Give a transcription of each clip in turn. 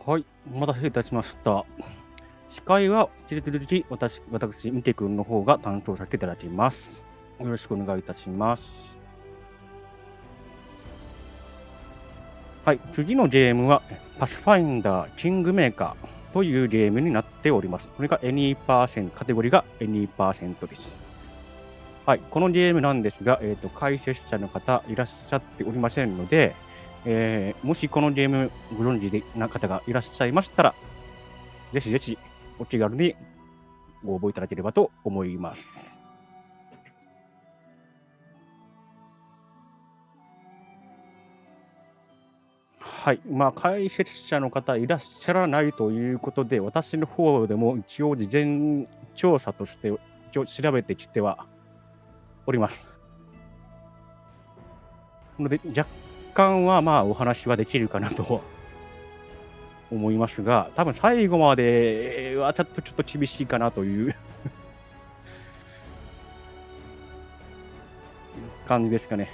はい、お待たせいたしました。司会は引き続き私、ミケ君の方が担当させていただきます。よろしくお願いいたします。はい、次のゲームは、パスファインダーキングメーカーというゲームになっております。これが any%、カテゴリーが any% です。はい、このゲームなんですが、解説者の方いらっしゃっておりませんので、もしこのゲームご存知な方がいらっしゃいましたら、ぜひぜひお気軽にご応募いただければと思います。はい、解説者の方いらっしゃらないということで、私の方でも一応事前調査として一応調べてきてはおります。ので、若干はお話はできるかなと思いますが、多分最後まではちょっと厳しいかなという感じですかね。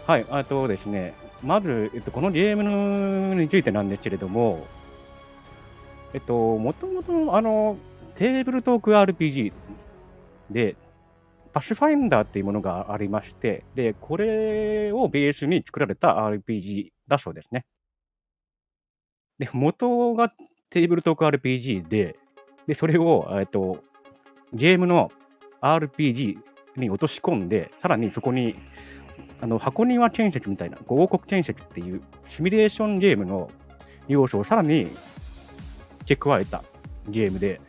はい、ですね、まず、このゲームについてなんですけれども、もともとテーブルトーク RPG で、パスファインダーっていうものがありまして、で、これをベースに作られた RPG だそうですね。で、元がテーブルトーク RPG で、で、それを、ゲームの RPG に落とし込んで、さらにそこに、箱庭建設みたいな、王国建設っていうシミュレーションゲームの要素をさらに付け加えたゲームで、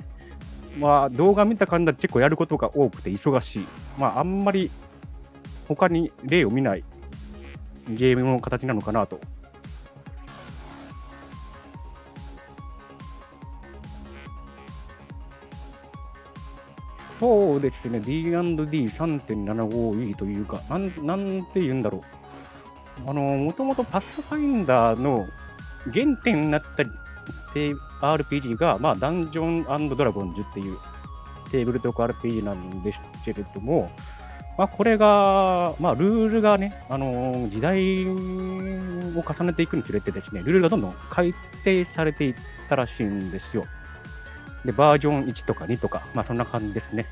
動画見た感じだと結構やることが多くて忙しい。あんまり他に例を見ないゲームの形なのかなと。そうですね、D&D3.75E というか、なんて言うんだろう。もともとパスファインダーの原点になったRPG が、ダンジョンドラゴンズっていうテーブルトーク RPG なんですけれども、これが、ルールがね、時代を重ねていくにつれてですね、ルールがどんどん改定されていったらしいんですよ。で、バージョン1とか2とか、そんな感じですね。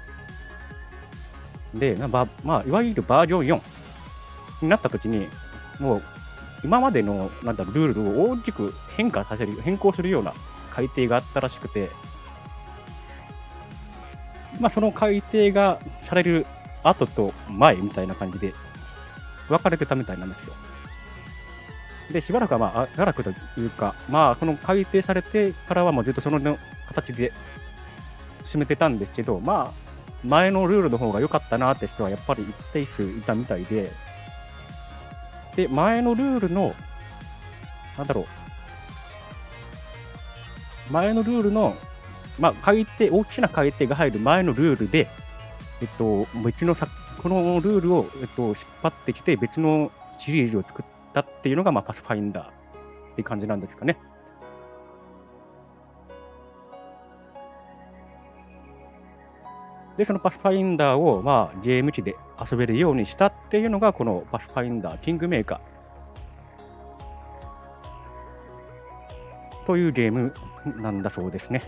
で、いわゆるバージョン4になった時に、もう、今までの、ルールを大きく変更するような改定があったらしくて、その改定がされる後と前みたいな感じで分かれてたみたいなんですよ。で、しばらくはしばらくというか、その改定されてからはもうずっとその形で進めてたんですけど、前のルールの方が良かったなって人はやっぱり一定数いたみたいで、で、前のルールの、なんだろう、前のルールの、大きな改定が入る前のルールで、別のこのルールを、引っ張ってきて別のシリーズを作ったっていうのが、パスファインダーっていう感じなんですかね。で、そのパスファインダーを、ゲーム機で遊べるようにしたっていうのが、このパスファインダーキングメーカーというゲームなんだそうですね。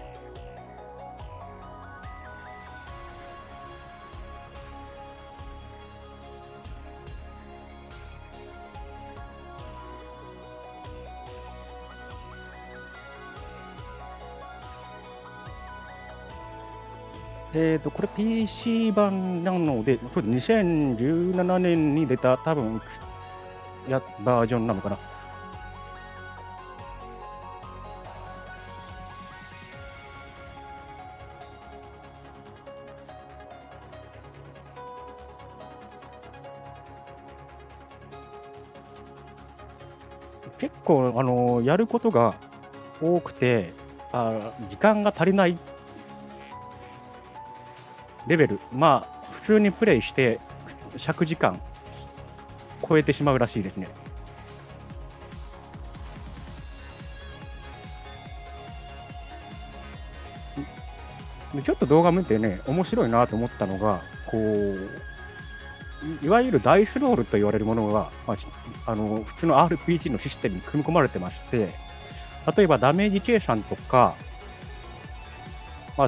これ PC 版なので、そうです、2017年に出た多分バージョンなのかな。結構、やることが多くて、時間が足りないレベル、普通にプレイして尺時間超えてしまうらしいですね。でちょっと動画見てね、面白いなと思ったのが、いわゆるダイスロールと言われるものが、普通の RPG のシステムに組み込まれてまして、例えばダメージ計算とか、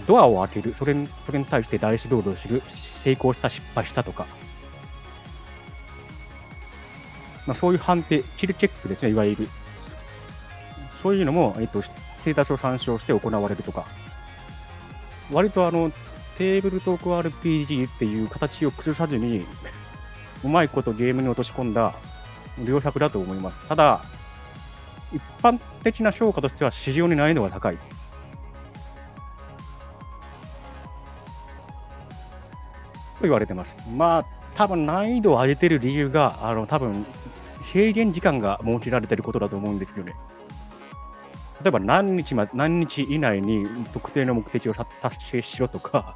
ドアを開ける、それに対してダイスロールをする、成功した、失敗したとか、そういう判定、キルチェックですね、いわゆる。そういうのも、ステータスを参照して行われるとか、割とテーブルトーク RPG っていう形を崩さずに、うまいことゲームに落とし込んだ良作だと思います。ただ、一般的な評価としては非常に難易度が高い。と言われてます。多分難易度を上げてる理由が、多分制限時間が設けられてることだと思うんですよね。例えば何日以内に特定の目的を達成しろとか、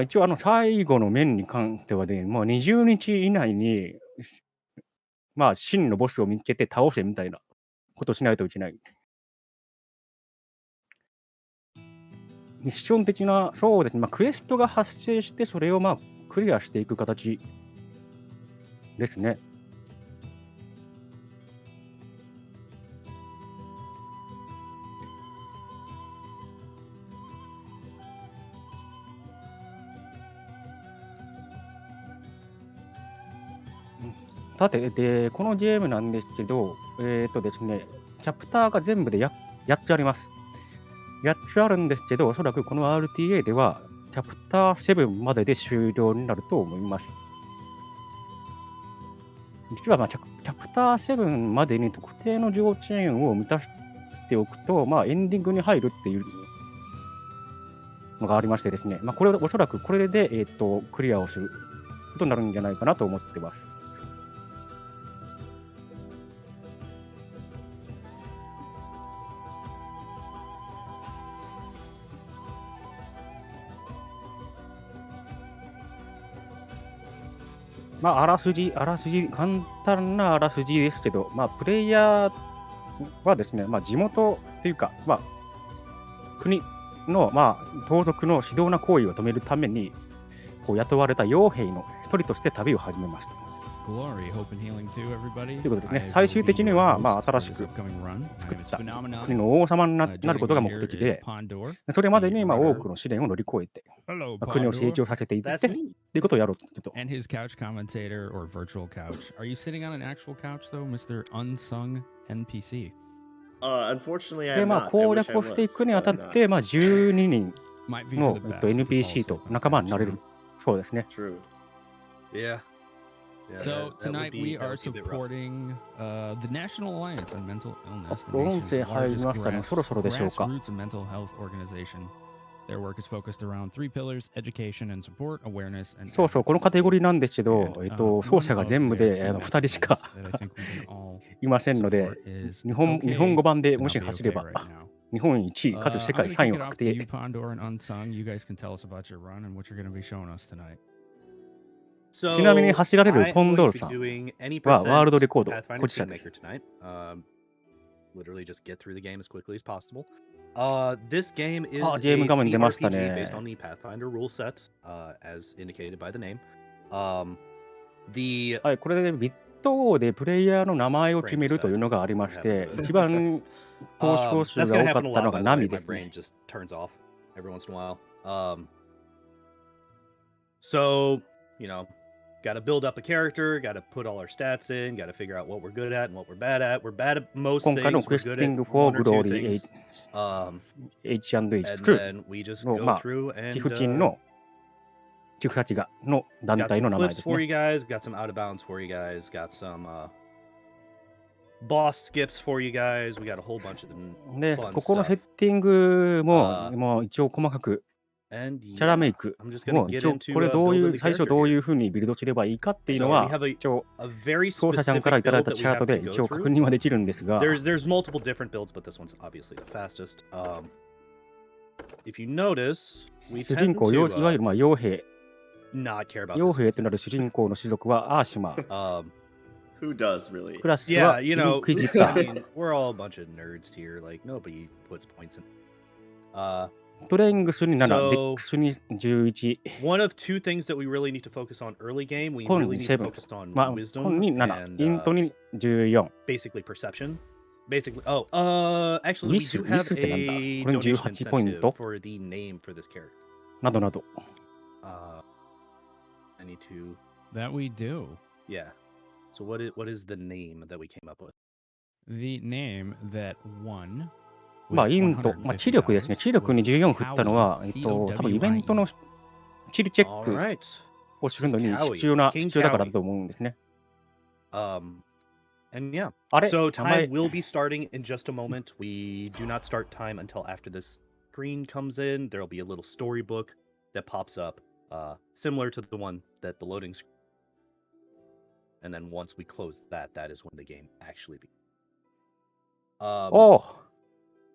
一応最後の面に関してはね、20日以内に、真のボスを見つけて倒せみたいなことをしないといけない。ミッション的な、そうですね、クエストが発生して、それをクリアしていく形ですね。さて、で、このゲームなんですけど、ですね、チャプターが全部で8つあります。8つあるんですけど、おそらくこの RTA では、チャプター7までで終了になると思います。実は、チャプター7までに特定の条件を満たしておくと、エンディングに入るっていうのがありましてですね、これおそらくこれで、クリアをすることになるんじゃないかなと思ってます。あらすじ、簡単なあらすじですけど、プレイヤーはですね、地元っていうか、国の、盗賊の非道な行為を止めるために、雇われた傭兵の一人として旅を始めました。ということですね、最終的には、新しく作った国の王様になることが目的で、それまでに、多くの試練を乗り越えて、国を成長させていって、ということをやろうと。And his couch commentator or virtual couch. Are you sitting on an actual couch though, Mr. Unsung NPC? Unfortunately, で、 I'm not. I 攻 wish 略 I をしてい was, くにあたっ but I'm て、 not. 12人 Might be の for the best if you fall NPC と asleep on the 仲間に couch, なれ you る know?。そうですね。True. Yeah. So Yeah, that would tonight be- we that are would be a bit rough. supporting the National Alliance on Mental Illness, the 音 nation's 声入り largest ましたね。そろそろでしょうか。 grassroots mental health organization. Their work is focused around 3 pillars: education and support, awareness, and そうそう、このカテゴリーなんですけど、 And, 奏者が one 全部 of their で key 2人しか messages that I think we can all いませんので、 support is 日 it's 本 okay 語版で to も not し be 走れ okay ば、 right now. 日本一、かつ世 I'm 界 going to 3位 kick を it 確 off to you, 定。 Pondoor and Unsung. You guys can tell us about your run and what you're going to be showing us tonight. ちなみに So 走られる I ポ am ンドー going ル to さ be ん doing any はワールドレコー percent ド Pathfinder 保持者です Kingmaker tonight. Literally just get through the game as quickly as possible. This game is ゲーム画面出ました CRPG based ね。 on the Pathfinder rule set, as indicated by the name. The はい、これでビット王でプレイヤーの名前を決めるというのがありまして、一番投票数 that's が gonna 多か happen っ a たの lot, が by the ナ way. ミ My ですね。 brain just turns off every once in a while. So, you know, got to build up a character, got to put all our stats in, got to figure out what we're good at and what we're bad at. We're bad at most 今回の things. We're good at Questing for one or two Glory things. And H&H2 then we just の、 go through 寄 and 付金の寄付たちがの団 got 体 some の名前 clips です for ね。 you guys, got some out of bounds for you guys, got some boss skips for you guys. We got a whole bunch of them. で、 fun ここのセ stuff. ッティングも、あーもう一応細かく、 And キャラメイ yeah, ク I'm just gonna も get 一応 into これどうい building う the 最初 character どうい here. う風にビルドすればいいかっていうの So we は have a 一応 very 奏者さんから specific いただい build た that チ we ャート have で to 一 go 応確 through. 認はできるんですが、 There's multiple different builds, but this one's obviously the fastest. If you notice, we 主人 tend 公、いわ to ゆる傭兵、 not care about 傭 this 兵となる主人公の種族はアーシマー、 Who does really? クラス Yeah, は you イ know, ンクジ I ター。 mean, we're all a bunch of nerds here. Like nobody puts points in. ストレングスに7、So- デックスに11、 One of two things that we really need to focus on early game. We コン really に need to 7、 focus on まあ、コ wisdom ンに7、 and イントに14、 basically perception. Basically, actually, we do ウィ have スってなんだ a これ donation 18ポイン incentive ト for the name for this character. などなど。 I need to, That we do. yeah. So what is the name that we came up with? The name that won. まあ、 with イント、まあ、知力ですね。知力に14振ったのは、多分イベントの地理チェッ All ク right. をするのに Cowie 必要だ King からだ Cowie と思うんですね。 And yeah. あれ So 名前 time will be starting in just a moment. We do not start time until after this screen comes in. There'll be a little storybook that pops up, similar to the one that the loading screen. And then once we close that, that is when the game actually begins. おお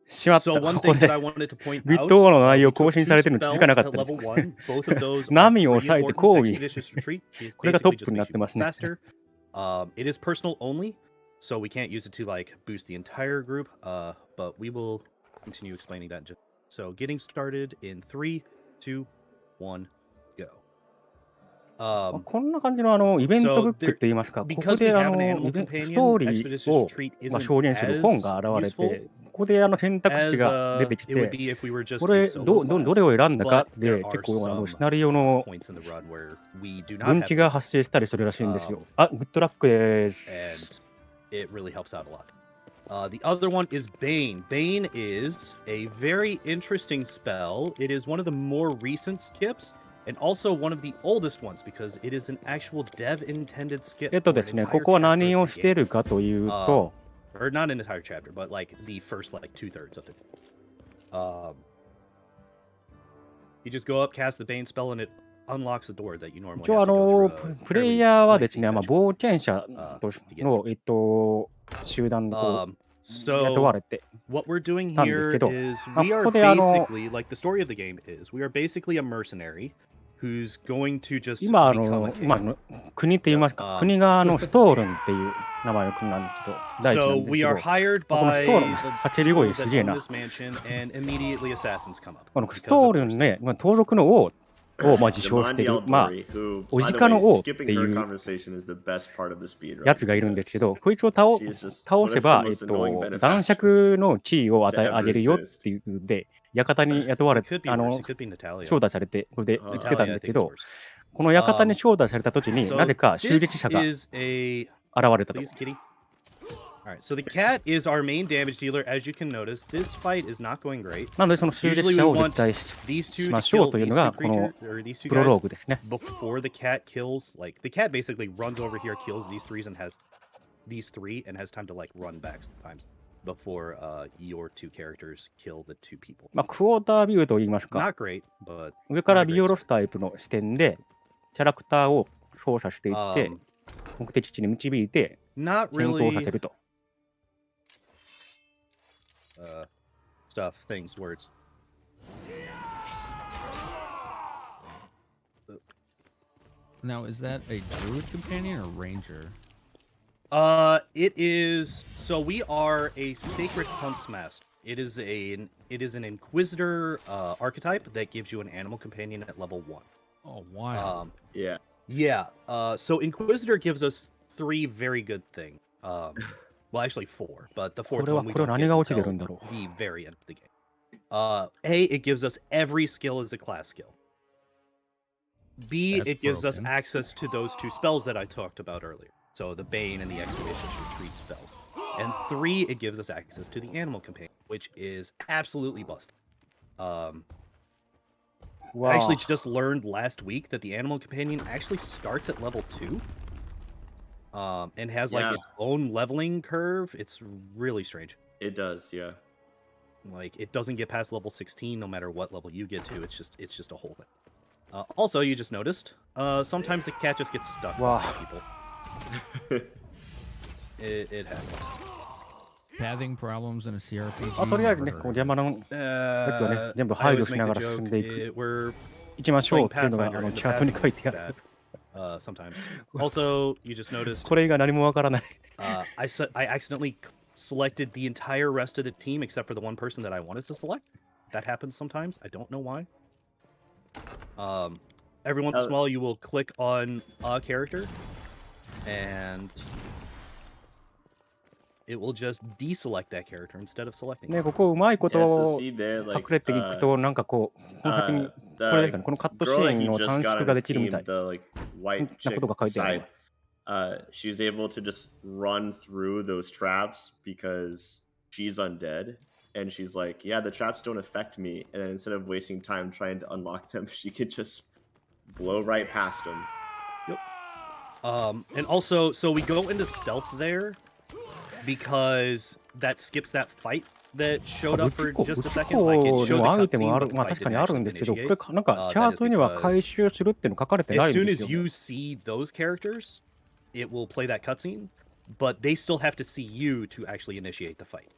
しまった。 So one ここ thing で that I wanted to point ビッ out, ト王の内 we 容 took 更新 two されてるの気づかなか spells った at です level 1. Both of those are 波を pretty 抑えて important. 交尾 Expeditious Retreat これがト basically ップ just になっ makes て you ます move ね。 faster. It is personal only, so we can't use it to like boost the entire group. But we will continue explaining that in just. So getting started in 3, 2, 1, go. こんな感じのイベント So ブックって言いますか、ここ because we で have an イ animal ベントス companion, トーリー Expeditious を Retreat まあ isn't 表現する as 本が現れ useful て、ここで選択 as 肢が出てき it would て、 be if we were just これ a solo どれを class. 選んだか But で there 結 are 構 some シナリオの points in the run where we do not 分 have 岐が発生したりするらしいんですよ。あ、グッドラックです。 and it really helps out a lot. The other one is Bane. Bane is a very interesting spell. It is one of the more recent skips, and also one of the oldest ones because it is an actual dev-intended skip. ですね、ここは何をしているかというと、 or not an entire chapter, but like the first like 2/3 of it. You just go up, cast the Bane spell, and it unlocks the door that you normally 一 have 応 to go through. プレイヤーはですね、まあ、冒険者との、集団で雇われて、 What we're doing たんです here けど、 is まあ、 we こ are こでbasically like the story of the game is we are basically a mercenary who's going to just 今 become a king. 今国って言いますか、国がストールンっていう名前の国なんですけど、第一な So んです we け are ど、 hired この by ストールン the 叫び声 people す that げえ own な。 this mansion, and immediately assassins come up. このス because ト of ール their ンね、盗賊の王をまあ自称している、まあ、 who, お by じ the かの way, 王って skipping い her う conversation is the best part of the speedrun. やつがいるんですけど、 because こいつを she is just 倒 one せ of ば、 the most annoying 男 benefactors 爵の地位を to ever あげるよっていうので、館に雇われ It could て、be worse. It could be Natalia. 招待されて、これで言ってたん Natalia, で I すけ think, is ど、 worse. この館に招待された時に、 So なぜか襲撃 this 者が is a 現れたと。 please, kitty. All right, so the cat is our main damage dealer. As you can notice, this fight is not going great. なので、その襲撃 Usually we 者を撃 want 退 these し two ま to しょう kill という these の two が、この creatures or these two プロロー guys グですね。 before the cat kills. Like the cat basically runs over here, kills these three, and has time to like run back sometimes before your two characters kill the two people. まあ、クォータービューと言いますか、 Not great, but 上から見下ろすタイプの視点で、キャラクターを操作していって、 目的地に導いて、 not 戦闘さ really せると。 stuff, things, words. Now, is that a druid companion or ranger? It is. So we are a sacred huntsmaster. It is an inquisitor archetype that gives you an animal companion at level 1. Oh, wow. yeah. Yeah. So inquisitor gives us 3 very good things. Well, actually 4, but the 4th one we don't get until the very end of the game. A, it gives us every skill as a class skill. B, That's it gives us broken. access to those 2 spells that I talked about earlier. So the Bane and the Expeditious Retreat spells. And 3, it gives us access to the Animal Companion, which is absolutely busted. I actually just learned last week that the Animal Companion actually starts at level 2. And has like its own leveling curve. It's really strange. It does, yeah. Like it doesn't get past level 16 no matter what level you get to. It's just a whole thing. Also, you just noticed, sometimes the cat just gets stuck with people. It happens. Pathing problems in a CRPG. とりあえずね、こう邪魔なやつをね、全部 I 排除 always しな make が the ら joke. 進んでいく。 We're 行きましょう playing っていうのが Pathfinder, and チ the ャートに書い pathing てあ is る。 bad, sometimes. Also, you just noticed これ以外何もわからない。 I accidentally selected the entire rest of the team except for the one person that I wanted to select. that happens sometimes. I don't know why. Every once in a while, you will click on a character, and it will just deselect that character instead of selecting. ね、ここうまいこ Yeah, と so see there, 隠 like れていくと、なんかこう、この先に、これですかね、このカットシ girl ー that ン he の just 短 got 縮 on がで his きるみた team, い the like white な chick ことが書いてある side, she was able to just run through those traps because she's undead. And she's like, yeah, the traps don't affect me. And then instead of wasting time trying to unlock them, she could just blow right past them. Yep. And also, so we go into stealth there because that skips that fight that showed 武 up 器 for 庫 just a 武器 second. 庫 Like it の showed ア the イテム cutscene, ある、but the まあ fight 確か didn't にある actually んですけど、こ initiate. れかなんかチャートには回収するっていうの書かれてない As ん soon です as よ。 you see those characters, it will play that cutscene, but they still have to see you to actually initiate the fight.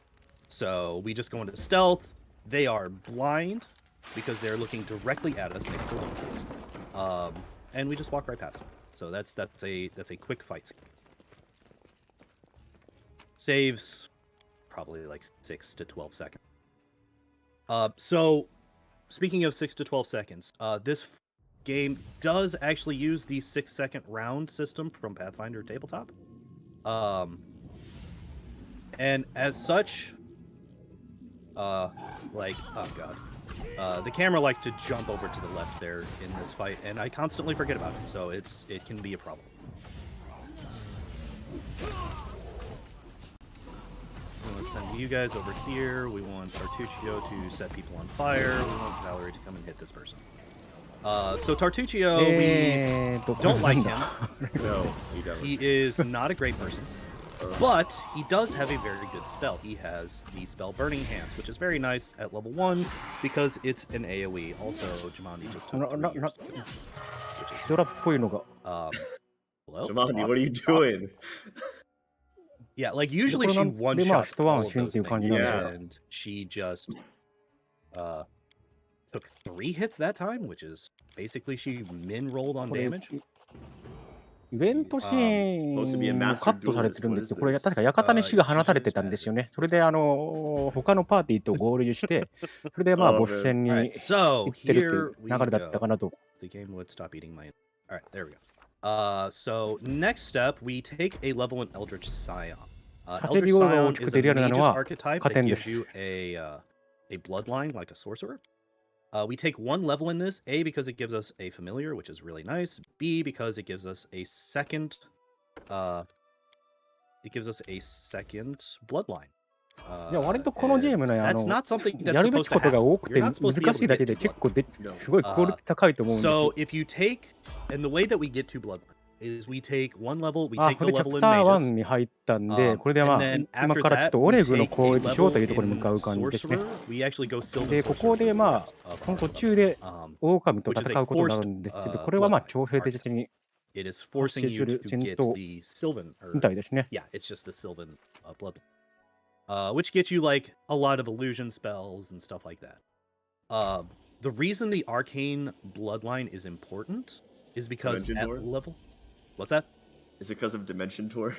So we just go into stealth. They are blind because they're looking directly at us next to lenses. And we just walk right past them. So that's a quick fight scene. Saves probably like 6 to 12 seconds. So speaking of 6 to 12 seconds, this game does actually use the 6-second round system from Pathfinder Tabletop. And as such, like, oh god, the camera likes to jump over to the left there in this fight, and I constantly forget about it, so it can be a problem. We want to send you guys over here. We want Tartuccio to set people on fire. We want Valerie to come and hit this person. So Tartuccio, we don't like him. No, he doesn't. He is not a great person. But he does have a very good spell. He has the spell Burning Hands, which is very nice at level 1 because it's an AoE. Also, Jamandi just took 3 years to do, which is ドラっぽいのが。 hello? Jamandi, what are you doing? Yeah, like usually she で、まあ、 one-shots 一ワ all ン of シュンっ those ていう感 things, じなんですよ。 and she just took 3 hits that time, which is basically she min-rolled on これ damage. イベントシーンもカットされてるんですけど、これ確か館に死が放たれてたんですよね。それで他のパーティーと合流して、それでまあボス戦に行 So ってるっていう here we 流れだったか go. なと。The game would stop eating my. All right, there we go. So next step, we take a level in Eldritch Scion. カテゴリ Eldritch が大 Scion きく is 出 a るようなの mage's は archetype 加 that 点で gives す。 you a bloodline like a sorcerer. We take 1 level in this, A, because it gives us a familiar, which is really nice. B, because it gives us a second bloodline. いや、割とこのゲームね、 That's not something や that's るべ supposed き to ことが happen. 多くて You're not 難 supposed to be able し to いだけ get で two 結構 bloodlines. すごいクオリティ高いと思うんですよ。 So if you take, and the way that we get to bloodline is we take 1 level, we あ、 take こ the れチャ level プ in ター mages. 1に入ったんで、これで And まあ、 then 今 after からちょっ that, とオ we レグの take 攻 a 撃しようと level いうところに向か in う感じですね。 sorcerer. We actually go Sylvan で、こ sorcerer こで for ま the あ、 rest of この our 途中で bloodline. 狼と which is 戦 a うことにな forced るんですけど、これはまあ bloodline 強制的 archetype. に It is 発 forcing 生 you する to 戦 get 闘 the Sylvan, み or たいですね。 yeah, it's just the Sylvan bloodline, which gets you like a lot of illusion spells and stuff like that. The reason the arcane bloodline is important is because Dimension at Door? level. What's that? Is it because of Dimension Tour?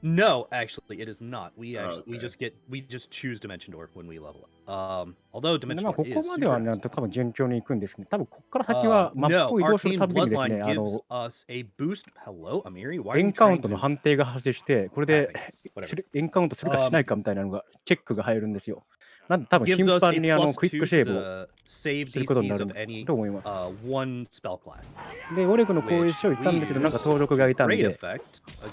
No, actually, it is not. We okay. we just choose Dimension Door when we level up. Although で Dimension まあ、 Door ここ is まで super はね、 nice. 多分順調にいくんですね。多分ここから先はマップ No, を移動する arcane たびにですね、 bloodline gives us a boost. Hello, Amiri. Why are エ you ンカウン trying トの to? 判定が発生して、これで Whatever. エンカウントするかしないかみたいなのがチェックが入るんですよ。なんで多分 Gives 頻 us 繁 a に plus クイッ 2 to クセーブを the save することにな DCs る of any と思います。 one spell class. で、オレグの攻 Which 撃書を言ったん we ですけど、なんか use 登録がいたん great で、 effect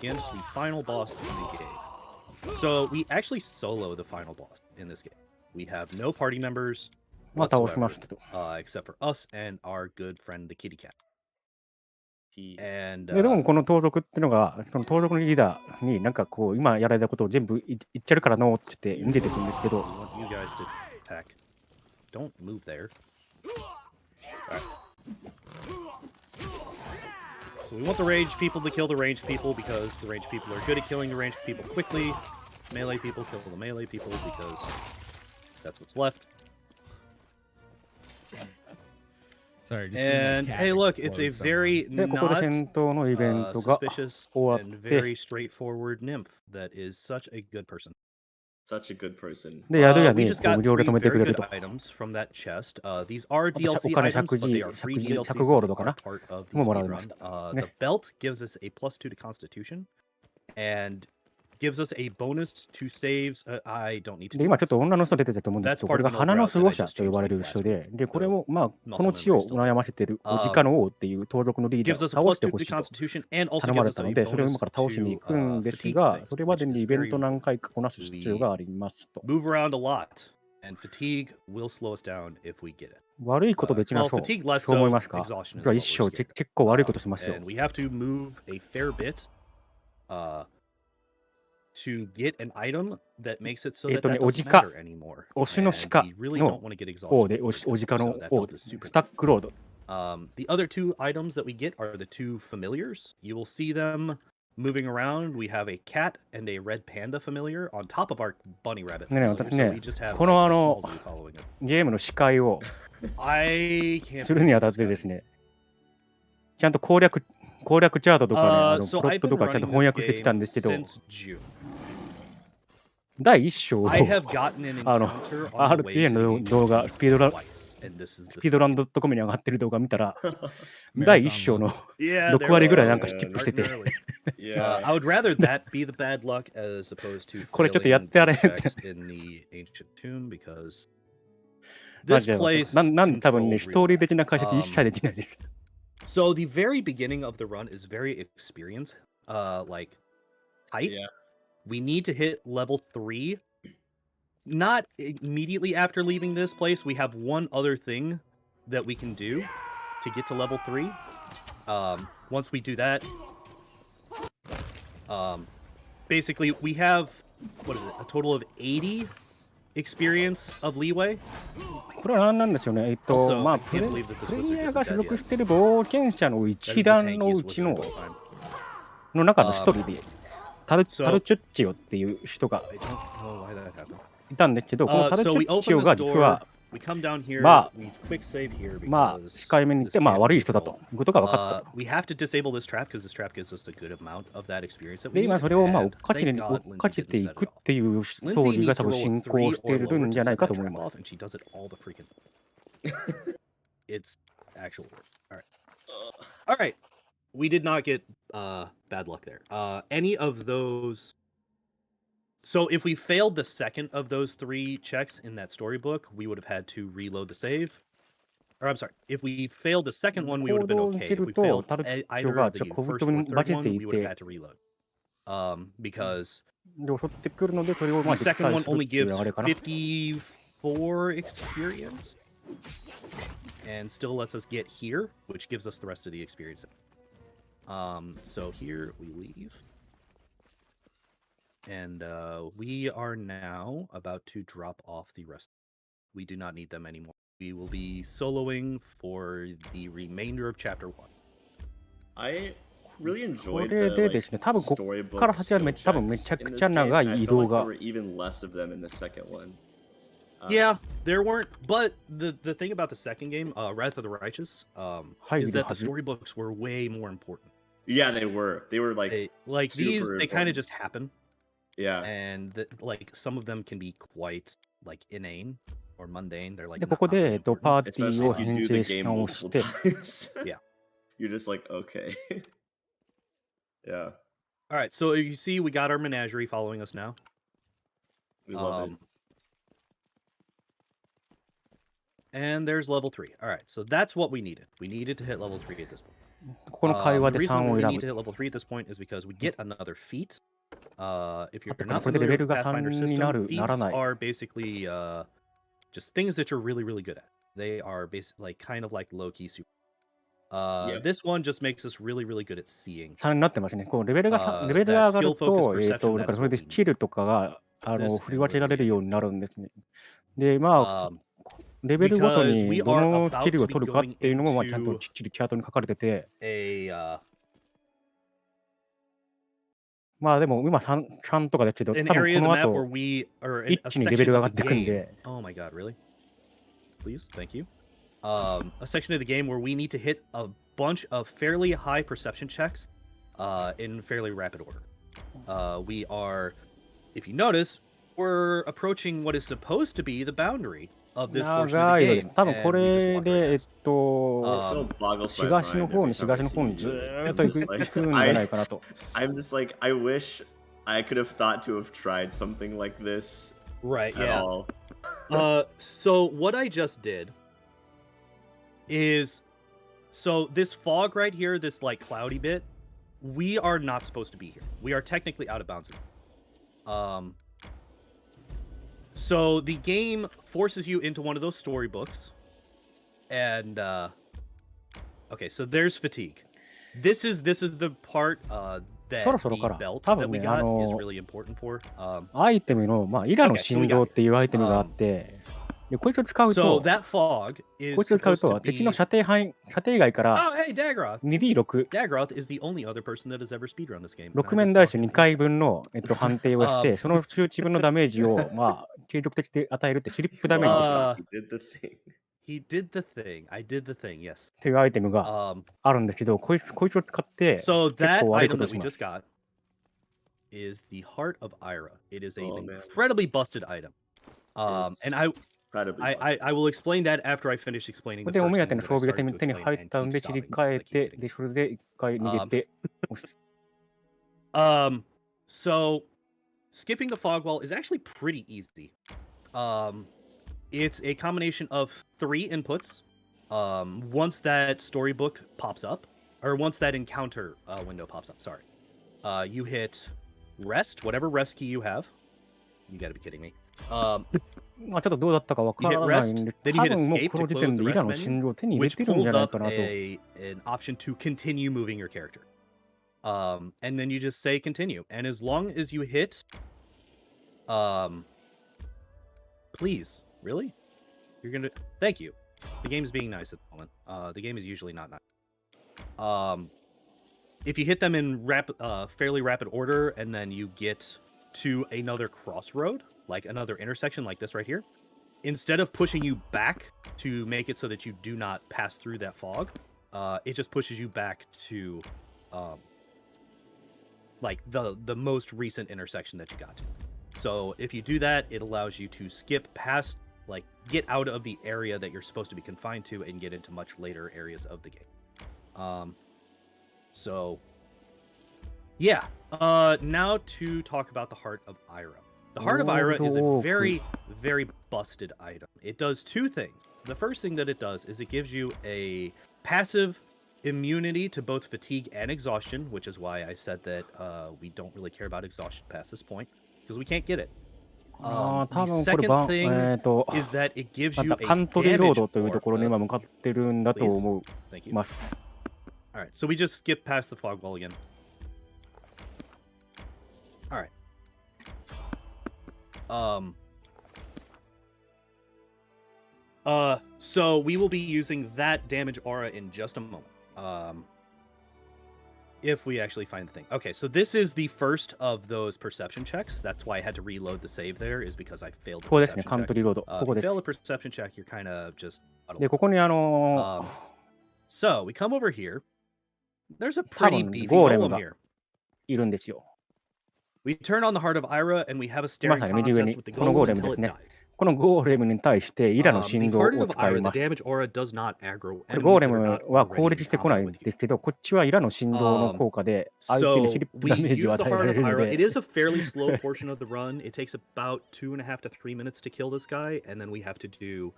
against the final boss in the game. So we actually solo the final boss in this game. We have no party members まあ倒し whatsoever, ましたと。 except for us and our good friend the kitty cat. And で、どうもこの盗賊っていうのが、その盗賊のリーダーになんかこう、今やられたことを全部言っちゃるからのって言って逃げてくるんですけ we ど、 want you guys to attack. Don't move there. Alright. So we want the ranged people to kill the ranged people because the ranged people are good at killing the ranged people quickly. Melee people kill the melee people because that's what's left. Sorry, just seeing that And cat hey, look, it's a explode very で、ここで not 戦闘のイベントが suspicious 終わ and って、 very straightforward nymph that is such a good person. Such a good person. で、宿屋 We で just こう got 無料で three 止めてく very れる good と。items from that chest. These are あと DLC お金 items, but they 100G、are free 100G、 DLCs 100ゴール that ドか are な part of the ももらい speedrun. ました。 The ね。 belt gives us a +2 to Constitution and gives us a bonus to saves. I don't need to で、 do 今ちょっ that. と女の人出てたと思うんですけ That's ど、こ part れ of が an old 花の route 過 that ご I 者 just と呼ば changed れ like る人 last で、 week. で、これ The も、まあ、こ muscle の memory 地を still. 悩ませてるお直の王っていう盗賊のリーダー Gives を us a 倒して +2 ほ to しいと Constitution and also 頼ま gives れ us た a ので、それを bonus 今から倒しに to 行くんです fatigue が、 state, それま which でに is イベン very ト何 important. 回かこなす必要がありますと。 Move around a lot, and fatigue will slow us down if we get it. 悪いことできな Well, そう。 fatigue less そう思い so. ますか？ Exhaustion じゃあ is 一 what we're 生 scared. 結構悪いことしますよ。 And we have to move a fair bit to get an item that makes it so that that お doesn't じか matter anymore. 推しの And 鹿 we really の don't want to get exhausted 王で、 before お we じ do お it. じか So の that 王 belt で is す。 super スタックロード。The other two items that we get are the two familiars. You will see them moving around. We have a cat and a red panda familiar on top of our bunny rabbit ねえねえ、 familiar. 私 So ね we、just have この like a small zoo following it. ゲームの司会を I can't するにあ believe たっ this て guy. ですね、ちゃんと攻略チャートとかね、So プロッ I've ト been とかちゃんと running 翻 this 訳してきたん game ですけど、 since June. 第1章を I have gotten an encounter on the way RTA to の the 動画、 encounter スピードラン twice, and this is ス the ピードラン second. .com に上がってる動画見たら、第1章の Yeah, 6割ぐらいなんか Oh, スキップ man. してて、 starting early. Yeah. I would rather that be the bad luck as opposed to これちょっとや failing ってやれ the んって。 checks in the ancient tomb because マ this ジで place なんで多分ね、 controlled ストーリー real 的な解説 bad. 一切できないです。 So the very beginning of the run is very experience like tight. Yeah. We need to hit level 3. Not immediately after leaving this place. We have one other thing that we can do to get to level 3. Once we do that, basically we have, what is it, a total of 80 experience of leeway. これは何なんですよね。Also, まあ I プレ can't believe that this プレイ wizard ヤーが isn't 所 dead 属 yet. している冒険者の That 一 is the 団の tankiest うち wizard の of all time. の中の一人で、タルチュッチオっていう人が I don't know why that happened. いたんですけど、このタルチ So ュ we ッチ open オが this 実 door. は、 We come down here. まあ、 We quick save here まあ、 because 控えめに言っ this て、まあ can't 悪 be い人だと controlled. いうことが分かったと。 We have to disable this trap because this trap gives us a good amount of that experience that で、 we 今 need. それをまあ追っ And かけ thank て God 追っ Lindsay かけ didn't てい set く it っ off. ていうストー Lindsay リーが needs 多 to 分 roll a 進 3行して or る lower ん to じゃない set か that と思い trap ます。 off, and she does it all the freaking. It's actual work. All right. All right. We did not get bad luck there. Any of those. So if we failed the second of those 3 checks in that storybook, we would have had to reload the save. Or I'm sorry, if we failed the second one, we would have been 行動を受 okay. け If る we と、 failed タルチュッチオ either が of ちょ the っと小 first 太 or に化 third けて one, い we would have て、 had to reload. Because で襲ってくるので、それをまあ the 撃 second 退 one するっ only ていう gives 流れかな。 54 experience. And still lets us get here, which gives us the rest of the experience. So here we leave. And we are now about to drop off the rest. We do not need them anymore. We will be soloing for the remainder of chapter 1. I really こ enjoyed れ the で like ですね、多分こっ storybook から始まる skill 多分め checks ちゃ in く this ちゃ game. 長 I い移 felt 動 like there が were even less of them in the second one. Yeah, there weren't. But the thing about the second game, Wrath of the Righteous, 入 is る that は the ず。 storybooks were way more important. Yeah, they were. They were like Like these, super they kind of important. just happen, Yeah. and like some of them can be quite like inane or mundane. They're like で、 not ここ really で、パ important. ーティ Especially ーを if you 編 do the 成 game し直 multiple して、 times. Yeah. You're just like, okay. Yeah. All right, so you see, we got our menagerie following us now. We love it. And there's level 3. All right, so that's what we needed. We needed to hit level 3 at this point. ここの会話 The で reason 3を we 選 need ぶ。 to hit level 3 at this point is because we get another feat. If あ you're と not これでレ familiar ベル with が Pathfinder 3にな system, る、なら feats ない。 are basically just things that you're really, really good at. They are basically like kind of like low-key super. Yep. This one just makes us really, really good at seeing. 3になってますね。こうレベルが上がる that skill focus と、 perception, だから that それ is で what ス we キ need. ルとかが This 振り分けられ and るようになるんですね。で、まあ、 レベルごと because に we ど are のス about キル to を be 取るかっ going ていうのも、まあ、ちゃんと into きっちりチャートに書かれてて、 a まあでも今3とかですけど、多 an 分 area こ of the の map where 後、 we or 一 a 気にレベル section が上が of っ the ていくん game. で、 Oh my god, really? Please, thank you. A section of the game where we need to hit a bunch of fairly high perception checks in fairly rapid order. We are, if you notice, we're approaching what is supposed to be the boundary of this portion of 長 the いのです game. 多分こ and we just れ walk で right past. It still boggles my 東の mind 方 every に time 東 I の see 方に you ず do it. ーっ It's と行 just く like 行くんじゃない I かなと。 I'm just like I wish I could have thought to have tried something like this Right, at yeah. all. So what I just did is, so this fog right here, this like cloudy bit, we are not supposed to be here. We are technically out of bounds. So the game forces you into one of those storybooks, and okay, so there's fatigue. This is the part that そろそろか the ら belt 多 that 分 we ね got is really important for. アイテムの、まあ、イラの Okay, so we 振 got 動 it. っていうアイテムがあって、でこいつを使う So と、that fog こ is いつを使う supposed to と敵の be. 射程外から Oh, hey, Dagroth. 2D6、Dagroth is the only other person that has ever speedrun this game. 6面ダイス2回分の、判定をして、その自分のダメージを、まあ、継続的で与えるってスリップダメージですか。 He did the thing. He did the thing. I did the thing. Yes. っていうアイテムがあるんですけど、こいつを使って、 So 結 that 構悪いこ item とを that し we ます。 just got is the Heart of Ira. It is an Oh, man. incredibly busted item. And Incredibly I will explain that after I finish explaining こ the れでお first 目当 thing ての that 装 I 備が started to 手に explain 入っ and たん keep で切り stopping. 替え Like, て、 keep で、それで一回逃げて、 So skipping the fog wall is actually pretty easy. It's a combination of 3 inputs. Once that storybook pops up, or once that encounter window pops up, sorry. You hit rest, whatever rest key you have. You gotta be kidding me. まあちょっとどうだったかわか You hit らないん rest, で、 then 多 you hit 分もう escape こ to の時 close 点 the でイラ rest の menu, 振動を手に入れ which てるんじ pulls ゃない up かなと。 an option to continue moving your character. And then you just say continue. And as long as you hit, please, really? You're gonna, thank you. The game is being nice at the moment. The game is usually not nice. If you hit them in fairly rapid order, and then you get to another crossroad, like another intersection like this right here, instead of pushing you back to make it so that you do not pass through that fog, it just pushes you back to like the most recent intersection that you got to. So if you do that, it allows you to skip past, like get out of the area that you're supposed to be confined to and get into much later areas of the game. So yeah, now to talk about the Heart of Ira. The Heart of Ira is a very, very busted item. It does 2 things. The first thing that it does is it gives you a passive immunity to both fatigue and exhaustion, which is why I said that we don't really care about exhaustion past this point, because we can't get it. 多 The 分これ second thing は、 is that it gives ま you た a カントリーロー damage ドというところに aura. 今向かってるんだと思 Thank い you. ます。 All right, so we just skip past the fog wall again. All right. So we will be using that damage aura in just a moment. If we actually find the thing. Okay, so this is the first of those perception checks. That's why I had to reload the save there, is because I failed the ここですね、 perception カン check. トリーロード。こ If こ you です fail。a perception check, you're kind of just... で、ここにSo, we come over here. There's a 多 pretty 分 beefy ゴーレム golem が here. いるんですよ。 We turn on the Heart of Ira, and we have a ま staring さに右上 contest に with the このゴー golem レム until です it ね。 dies. このゴーレムに対してイラの The 振動 Heart を of 使い Ira, ま the す。 damage aura does not aggro これ enemies ゴーレ that are ム not は攻 already 撃 in してこない combat ん with で you. すけど、こっちはイラの振動の効果で相手にス So リップダ we メージを use the 与えら Heart れ of るの Ira. It で、 is a fairly slow portion of the run. It takes about 2.5 to 3 minutes to kill this guy, and then we have to do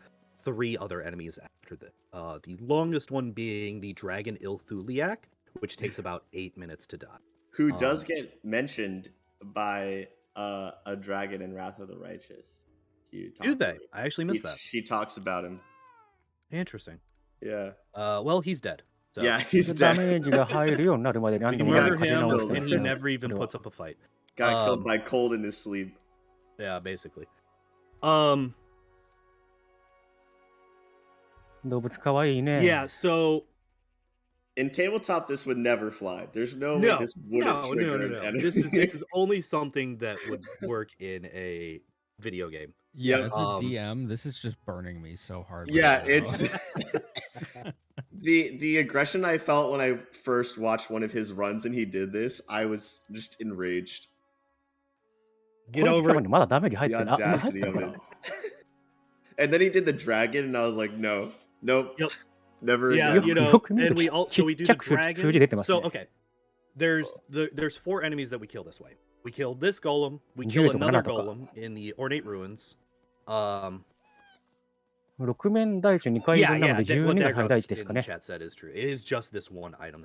3 other enemies after this. The longest one being the Dragon Ilthuliak, which takes about 8 minutes to die. Who does get mentioned by a dragon in Wrath of the Righteous? Do they? I actually missed that. She talks about him. Interesting. Yeah. Well, he's dead. So Yeah, he's ダ dead. メージが入るようになるまで we 何度 can も何度 murder もかけ him, 直してま and す he よ。 never even これは puts up a fight. Got killed by cold in his sleep. Yeah, basically. 動物かわいいね。 Yeah, so In tabletop, this would never fly. There's no way no, this wouldn't trigger an enemy. This is only something that would work in a video game. Yeah, Yeah, as a DM, this is just burning me so hard. Yeah, right now. it's the aggression I felt when I first watched one of his runs and he did this. I was just enraged. これ実はまだダメージ入っ The てない。あ、入っ audacity たの of か it. な And then he did the dragon, and I was like, no, nope, Yep. never Yeah, again. you know, よく見る and と we ち also っ we do ちゃ the く数字 dragon. 出てます So ね。 okay, there's 4 enemies that we kill this way. We kill this golem. We 10 kill とか another 7とか。 golem in the ornate ruins. 6面台地2回 Yeah, 分なの yeah. で What 12が Dagros 最大値ですか in ね。 chat said is true. It is just this one item.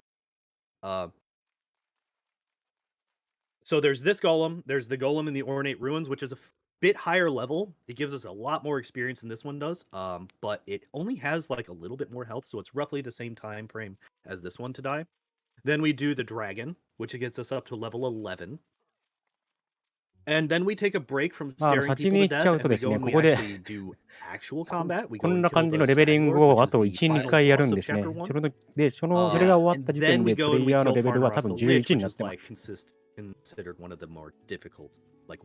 So there's this golem. There's the golem in the ornate ruins, which is a bit higher level. It gives us a lot more experience than this one does. But it only has like a little bit more health, so it's roughly the same time frame as this one to die. Then we do the dragon, which gets us up to level 11. And then we take a break from まあ、 staring 先 people に to 行っちゃ death, うと and で we す go ね、 and こ we こで actually do actual combat. We こ go ん and な kill 感じの the レベリ Stag ング Lord, を which あ is と the 1、2 final 回やる boss ん of ですね。 chapter 1. それが終わった時 And 点 then で we プ go レ and イ we ヤーの kill レベルは多 Farnrost 分 the Lich, 11 に which なっ is てま like す。 considered one of the more difficult, like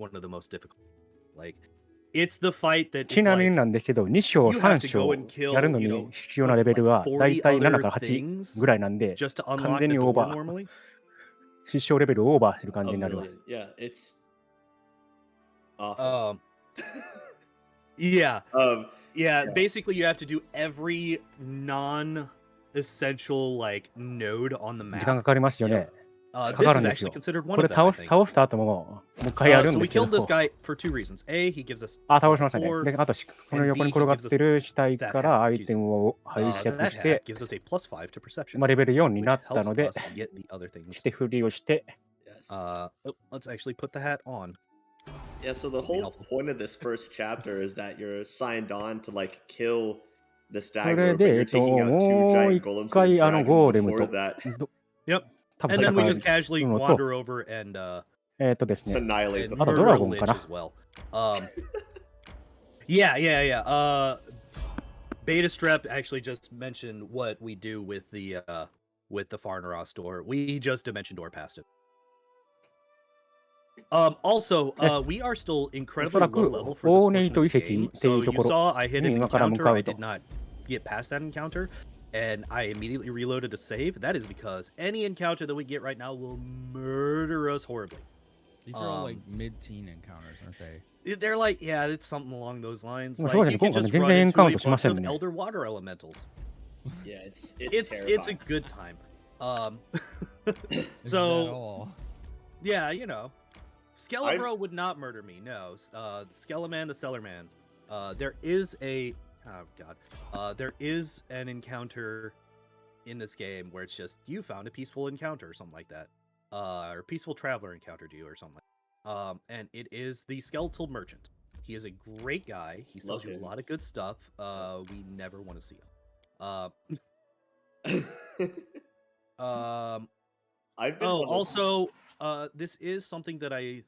it's the fight that ち is なみに like なんですけど、2章、 you have 3 to go and 章やる kill, の you に know, 必要な what レ is ベ it, ル like はだい 40たい7 other から8 things ぐらいなんで、 just to 完 unlock 全 the にオー door バー、 normally. 失笑レベルをオーバーしてる感 A じになるわ。 million. Yeah, it's awful. Yeah. Yeah. Yeah, basically you have to do every non-essential like node on the 時間 map. かかりますよね。か This かるん is ですよ。 actually considered こ one れ of them, I 倒 think. した後ももう一回やるん So で we すけど、 killed this guy for 2 reasons. A, he gives us あ、倒しましたね。 4, で、あとこの and 横に B, 転 he がっ gives us てる死体 that から hat. アイテムを拝借 That し hat て、 gives us a +5 to perception, まあ、レベル4に which なった helps ので、 us get the other things. して振りをして、 Yes. Let's actually put the hat on. Yeah, so the whole point of this first chapter is that you're signed on to like kill the そ stag れ lord, but で、 you're taking out 2もう giant 一 golems and 回 a dragon ゴーレム before と、that Yep. 多分 And then 戦 we う just casually のと、 wander over and ですね、 annihilate the Ah, murder Dora a Gon lich かな。 as well. Yeah. Beta Strep actually just mentioned what we do with the Farnrost door. We just dimension door past it. Also, we are still incredibly low level for this portion of the game. So you saw I hit an encounter. I did not get past that encounter, and I immediately reloaded to save. That is because any encounter that we get right now will murder us horribly. These are all like mid-teen encounters, aren't they? They're like, yeah, it's something along those lines. もうそう Like ですね、 you can 今回 just 全 run 然エン into カウン a トしま bunch せん of ね。 elder water elementals. Yeah, it's It's a terrifying. good time. Isn't that So all? yeah, you know, Skelebro would not murder me. No, Skeleman the Cellarman. There is a there is an encounter in this game where it's just you found a peaceful encounter or something like that, or peaceful traveler encountered you or something. And it is the Skeletal Merchant. He is a great guy. He sells you a lot of good stuff. We never want to see him. I've been Also, this is something that I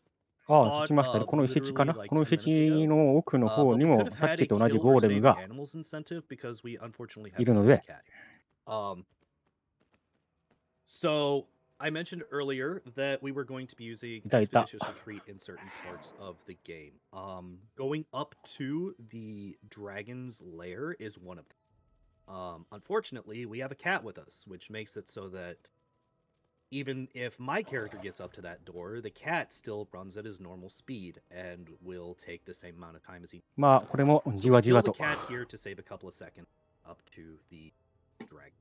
ああ、聞きましたね。この遺跡かな。この遺跡の奥の方にも、さっきと同じゴーレムがいるので、 So I mentioned earlier that we were going to be using いたいた。 expeditious retreat in certain parts of the game. Going up to the dragon's lair is one of them. Unfortunately, we have a cat with us, which makes it so that even if my character gets up to that door, the cat still runs at his normal speed and will take the same amount of time as he. まあ、これもじわじ Kill わ the と。 cat here to save a couple of seconds up to the dragon.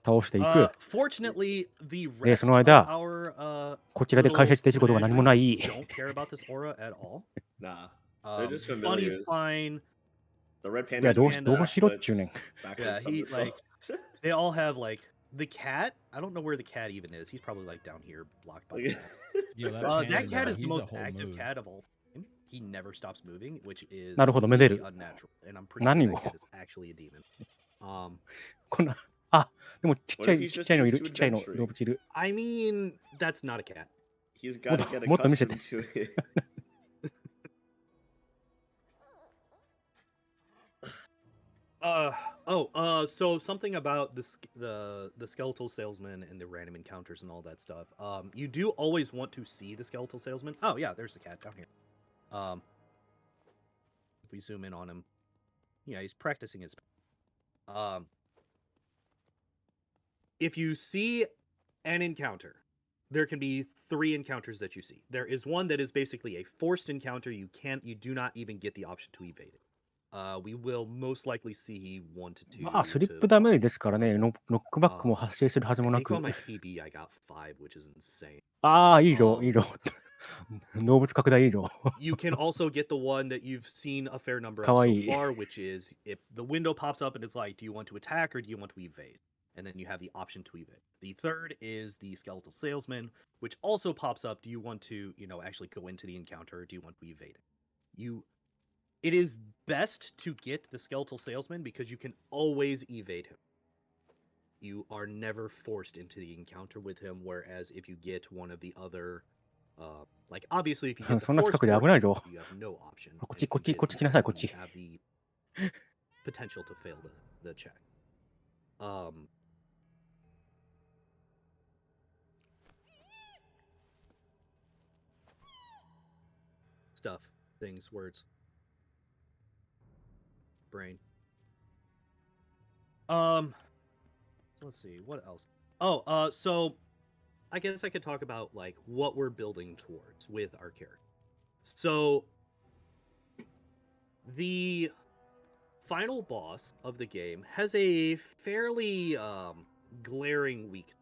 倒していく。 Fortunately, the で、 rest その of 間、 our こちらで解説できることが何もない。 don't care about this aura at all. Nah, they're just Bunny's familiars. fine. The red い panda. や、どうしろっちゅうねん。Yeah, he like they all have like the cat. I don't know where the cat even is. He's probably like down here, blocked by. The Yeah, that cat is he's the a most whole active mood. cat of all time. He never stops moving, which is なるほど、めで really る。 unnatural. And I'm pretty 何 sure を that cat is actually a demon. こんな、あ、でもちっちゃいのいる、ちっちゃいの動物いる。 I mean, that's not a cat. He's got to get もっと見せて。 accustomed to it. So something about the skeletal salesman and the random encounters and all that stuff. You do always want to see the skeletal salesman. Oh yeah, there's the cat down here. If we zoom in on him, yeah, he's practicing his. If you see an encounter there can be 3 encounters that you see. There is one that is basically a forced encounter. You do not even get the option to evade it. We will most likely see 1 to 2. まあ、スリップダメージですからね、ノックバックも発生するはず I もな think く。on my PB I got 5, which is insane. ああ、いいぞ、いいぞ。動物拡大いいぞ。You can also get the one that you've seen a fair number of かわ so いい。far, which is if the window pops up and it's like, do you want to attack or do you want to evade? And then you have the option to evade. The third is the skeletal salesman, which also pops up. Do you want to, actually go into the encounter or do you want to evade it? It is best to get the skeletal salesman because you can always evade him. You are never forced into the encounter with him, whereas if you get one of the other, like obviously if you get the そんな forced 近くで危ないぞ。 portion, you have no option. こっ And ち if こっ you ち get こっち the 来なさい、 bad こっ one, you ち。 have the potential to fail the check. Stuff, things, words, brain. Let's see, what else? So I guess I could talk about like what we're building towards with our character. So the final boss of the game has a fairly glaring weakness.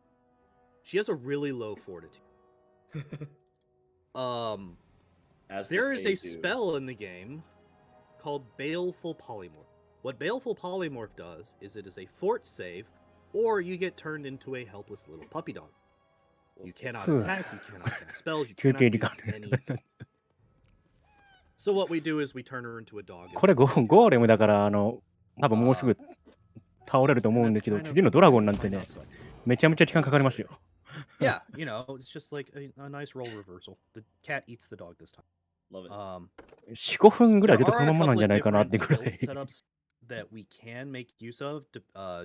She has a really low fortitude. As There the is Fae a do. spell in the game called Baleful Polymorph. What Baleful Polymorph does is it is a fort save, or you get turned into a helpless little puppy dog. You cannot attack, you cannot cast spells, you 休 cannot 憩 do 時間。 anything. So what we do is we turn her into a dog. これゴーレムだから多分もうすぐ倒れると思うんですけど、次のドラゴンなんてね、めちゃめちゃ時間かかりますよ。Yeah, it's just like a nice role reversal. The cat eats the dog this time. Love it. 4、5分ぐらい There ずっとこ are の a ままなん couple じゃ of ないかなっ different てぐら build い。 setups that we can make use of,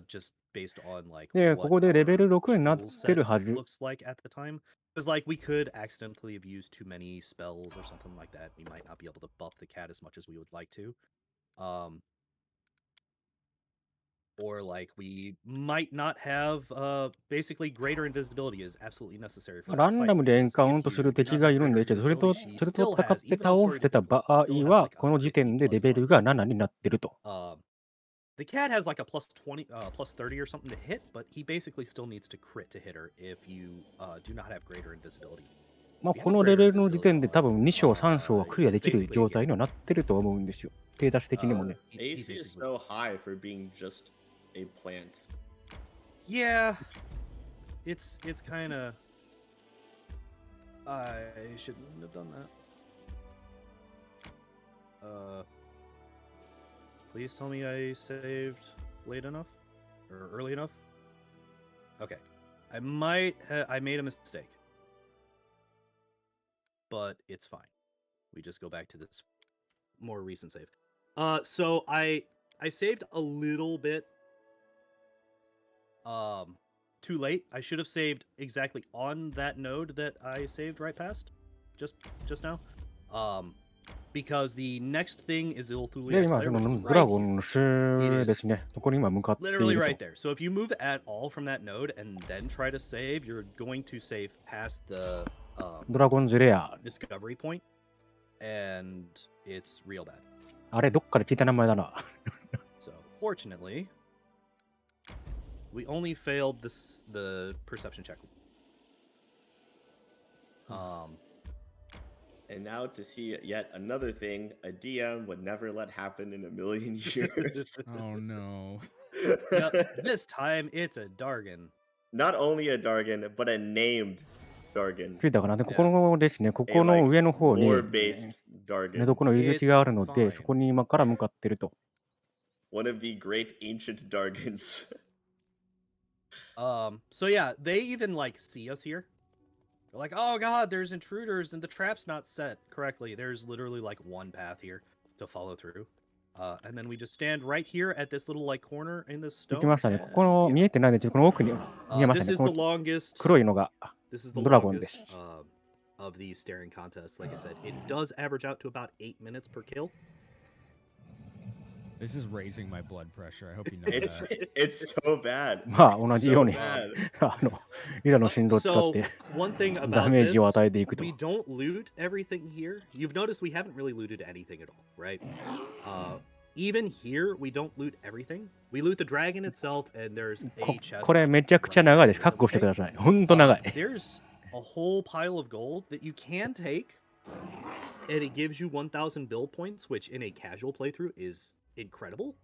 just based on like で、 what ここでレベル our 6になっ tool てる set はず。 looks like at the time. Because like we could accidentally have used too many spells or something like that. We might not be able to buff the cat as much as we would like to. Or like we might not have basically greater invisibility is absolutely necessary for ラ that ン fight. ダムでエン Because カウン if ト you する do 敵 not が have いるんで greater すけど、それと invisibility, she 戦 still has, って even 倒 on し story てた difficulty, 場合 still has は、 like この a 時点で 50 レベル plus が 1. 7になってると。The cat has like a plus 20, plus 30 or something to hit, but he basically still needs to crit to hit her if you do not have greater invisibility. まあ、このレベルの時点で多分2章、3章はクリアできる状態にはなってると思うんですよ。手出し的にもね。AC is so high for being just a plant. Yeah, it's kind of. I shouldn't have done that. Please tell me I saved late enough or early enough. Okay, I made a mistake, but it's fine. We just go back to this more recent save. So I saved a little bit too late. I should have saved exactly on that node that I saved right past just now. Because the next thing is で、 Ilthulia's 今、 Lair, そ which の is ドラ right ゴ here. ンの巣ですね。そこに今向かってい Literally る right と。 there. So if you move at all from that node and then try to save, you're going to save past the ドラゴンズレア。 discovery point, and it's real bad. あれ、どっかで聞いた名前だな。 So fortunately, we only failed the perception check. And now to see yet another thing a DM would never let happen in a million years. Oh no. Yep, this time it's a Dargan. Not only a Dargan, but a named Dargan. 聞いたかな。で、ここのですね、ここの上の方に Lore-based 寝床 Dargan. の入り口があるので、 It's fine. そこに今から向かってると。 One of the great ancient Dargans. So yeah, they even like see us here. They're like, oh god, there's intruders and the trap's not set correctly. There's literally like one path here to follow through. And then we just stand right here at this little like corner in this 行 stone. きましたね。ここの見えてないんで、ちょっとこの奥に見えまし This たね。 is こ the の longest 黒いのが this is the ドラゴンで longest す。 of these staring contests. Like I said, it does average out to about 8 minutes per kill. This is raising my blood pressure. I hope you know that. It's so bad. まあ同じよう So に bad. リラの振動を使っ So て one thing ダ about メージを this, 与えていくと。 we don't loot everything here. You've noticed we haven't really looted anything at all, right? Even here, we don't loot everything. We loot the dragon itself, and there's a chest. これめちゃくちゃ長いです。覚悟してください。ほんと長い。 There's a whole pile of gold that you can take, and it gives you 1,000 build points, which in a casual playthrough is incredible.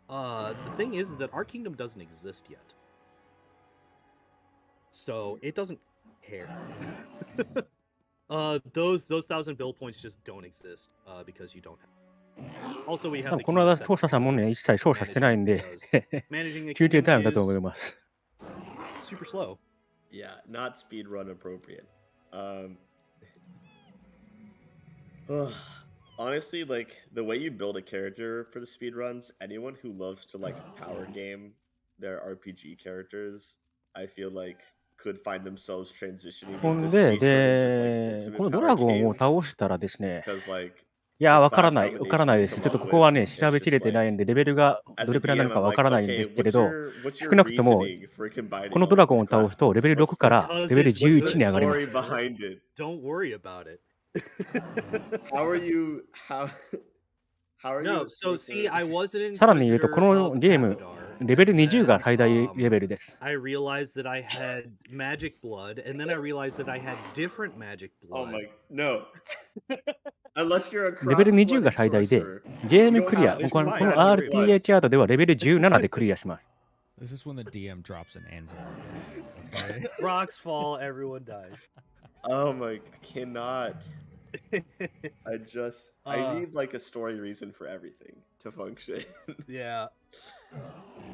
The thing is that our kingdom doesn't exist yet. So it doesn't care. Those 1,000 build points just don't exist because you don't have. Also, we 多 have 分 the この間 kingdom 操作者もね、一切操作してないんで managing a 休憩 kingdom タイムだと思 is います。 super slow. Yeah, not speed run appropriate. Honestly, like the way you build a character for the speed runs, anyone who loves to like power game their RPG characters, I feel like could find themselves transitioning ほん into で、 speed run で、 into この ultimate ドラ power ゴンを game 倒したらですね、 because like いや、 the わから class ない、わからない combination で you す。 come ちょっと up ここは with ね、 is 調べき just れてない like んで、レベルが as ど a れくらいなの DM か I'm わ like, からないんで okay, すけれ what's ど、 your 少なくとも reasoning for combining この all ドラ of ゴン these を倒すと、レ classes? ベル What's 6か the らレベル Because it's- 11に上がります story。behind it? Don't worry about it. How are you? How are No, you? so see, I wasn't in さらに言うと、こ Inquisitor の of ゲーム、 Pathadar, レベル and 20が then, 最大レベルです。 I realized that I had magic blood, and then I realized that I had different magic Oh blood. my no! Unless you're a レベル cross 20が blooded 最大で、 sorcerer, ゲー you ム don't クリア、 have こ two の magic RTA bloods. チャートではレベル17でクリアします。 This is when the DM drops an anvil. Okay. Rocks fall, everyone dies. Oh my! I cannot. I just I Uh, need like a story reason for everything to function. Yeah.